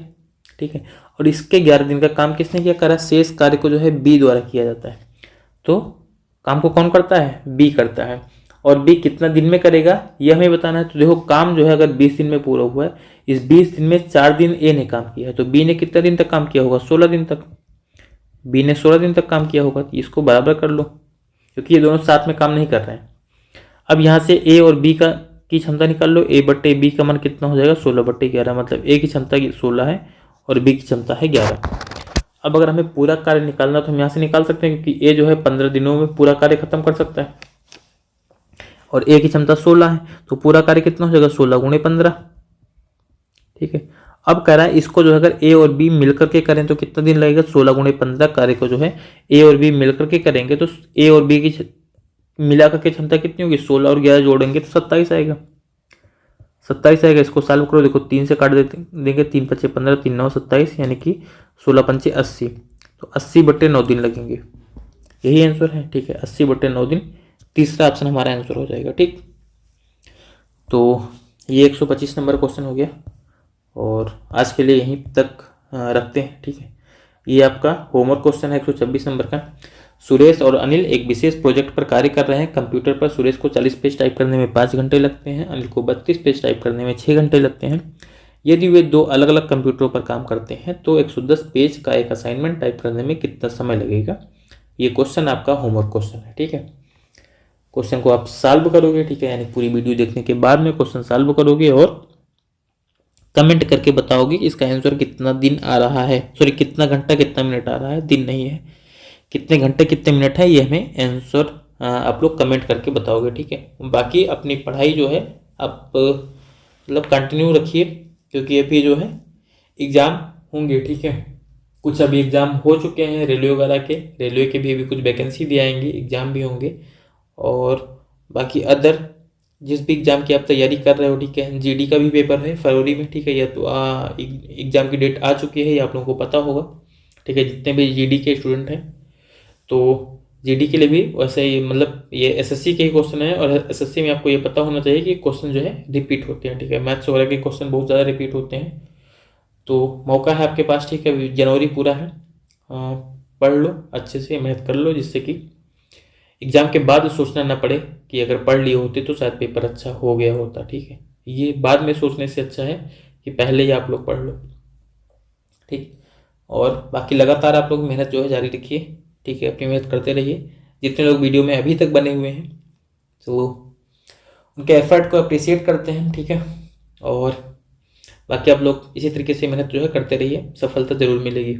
[SPEAKER 1] ठीक है, और इसके 11 दिन का काम किसने किया, करा शेष कार्य को जो है बी द्वारा किया जाता है। तो काम को कौन करता है, बी करता है, और बी कितना दिन में करेगा यह हमें बताना है। तो देखो काम जो है अगर 20 दिन में पूरा हुआ है, इस 20 दिन में 4 दिन ए ने काम किया है, तो बी ने कितना दिन तक काम किया होगा, 16 दिन तक। बी ने 16 दिन तक काम किया होगा, तो इसको बराबर कर लो, क्योंकि ये दोनों साथ में काम नहीं कर रहे हैं। अब यहाँ से ए और बी की क्षमता निकाल लो, ए बट्टे बी का मान कितना हो जाएगा, 16/11, मतलब ए की क्षमता 16 है और बी की क्षमता है 11। अब अगर हमें पूरा कार्य निकालना तो हम यहाँ से निकाल सकते हैं, क्योंकि ए जो है 15 दिनों में पूरा कार्य खत्म कर सकता है और ए की क्षमता 16 है, तो पूरा कार्य कितना हो जाएगा, 16 × 15, ठीक है। अब कह रहा है इसको जो है अगर ए और बी मिलकर के करें तो कितना दिन लगेगा, 16 × 15 कार्य को जो है ए और बी मिलकर के करेंगे तो ए और बी की मिलाकर के क्षमता कितनी होगी, 16 और 11 जोड़ेंगे तो 27 आएगा, 27 आएगा। इसको सॉल्व करो, देखो 3 से काट देंगे, 3 × 5 = 15, 3 × 9 = 27, यानी कि 16 × 5 = 80, तो 80/9 दिन लगेंगे, यही आंसर है, ठीक है, 80/9 दिन तीसरा ऑप्शन हमारा आंसर हो जाएगा, ठीक। तो ये 125 नंबर क्वेश्चन हो गया और आज के लिए यहीं तक रखते हैं, ठीक है। ये आपका होमवर्क क्वेश्चन है 126 नंबर का। सुरेश और अनिल एक विशेष प्रोजेक्ट पर कार्य कर रहे हैं। कंप्यूटर पर सुरेश को 40 पेज टाइप करने में 5 घंटे लगते हैं, अनिल को 32 पेज टाइप करने में 6 घंटे लगते हैं। यदि वे 2 अलग अलग कंप्यूटरों पर काम करते हैं तो 110 पेज का एक असाइनमेंट टाइप करने में कितना समय लगेगा। ये क्वेश्चन आपका होमवर्क क्वेश्चन है, ठीक है। क्वेश्चन को आप सॉल्व करोगे, ठीक है, यानी पूरी वीडियो देखने के बाद में क्वेश्चन सॉल्व करोगे और कमेंट करके बताओगे कि इसका आंसर कितना दिन आ रहा है, सॉरी कितना घंटा कितना मिनट आ रहा है, दिन नहीं है, कितने घंटे कितने मिनट है, ये हमें आंसर आप लोग कमेंट करके बताओगे, ठीक है। बाकी अपनी पढ़ाई जो है आप मतलब कंटिन्यू रखिए, क्योंकि अभी जो है एग्ज़ाम होंगे, ठीक है। कुछ अभी एग्ज़ाम हो चुके हैं रेलवे वगैरह के, रेलवे के भी अभी कुछ वैकेंसी भी आएंगी, एग्ज़ाम भी होंगे। और बाकी अदर जिस भी एग्ज़ाम की आप तैयारी कर रहे हो, ठीक है, जीडी का भी पेपर है फरवरी में, ठीक है, या तो एग्ज़ाम की डेट आ चुकी है, ये आप लोगों को पता होगा, ठीक है, जितने भी जीडी के स्टूडेंट हैं। तो जीडी के लिए भी वैसे ही मतलब ये एसएससी के ही क्वेश्चन है, और एसएससी में आपको ये पता होना चाहिए कि क्वेश्चन जो है रिपीट होते हैं, ठीक है, मैथ्स वगैरह के क्वेश्चन बहुत ज़्यादा रिपीट होते हैं। तो मौका है आपके पास, ठीक है, जनवरी पूरा है, पढ़ लो अच्छे से, मेहनत कर लो, जिससे कि एग्ज़ाम के बाद सोचना ना पड़े कि अगर पढ़ लिए होते तो शायद पेपर अच्छा हो गया होता, ठीक है। ये बाद में सोचने से अच्छा है कि पहले ही आप लोग पढ़ लो, ठीक। और बाकी लगातार आप लोग मेहनत जो है जारी रखिए, ठीक है, अपनी मेहनत करते रहिए। जितने लोग वीडियो में अभी तक बने हुए हैं तो उनके एफर्ट को अप्रिशिएट करते हैं, ठीक है। और बाकी आप लोग इसी तरीके से मेहनत जो है करते रहिए, सफलता ज़रूर मिलेगी।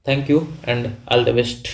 [SPEAKER 1] Thank you and all the best.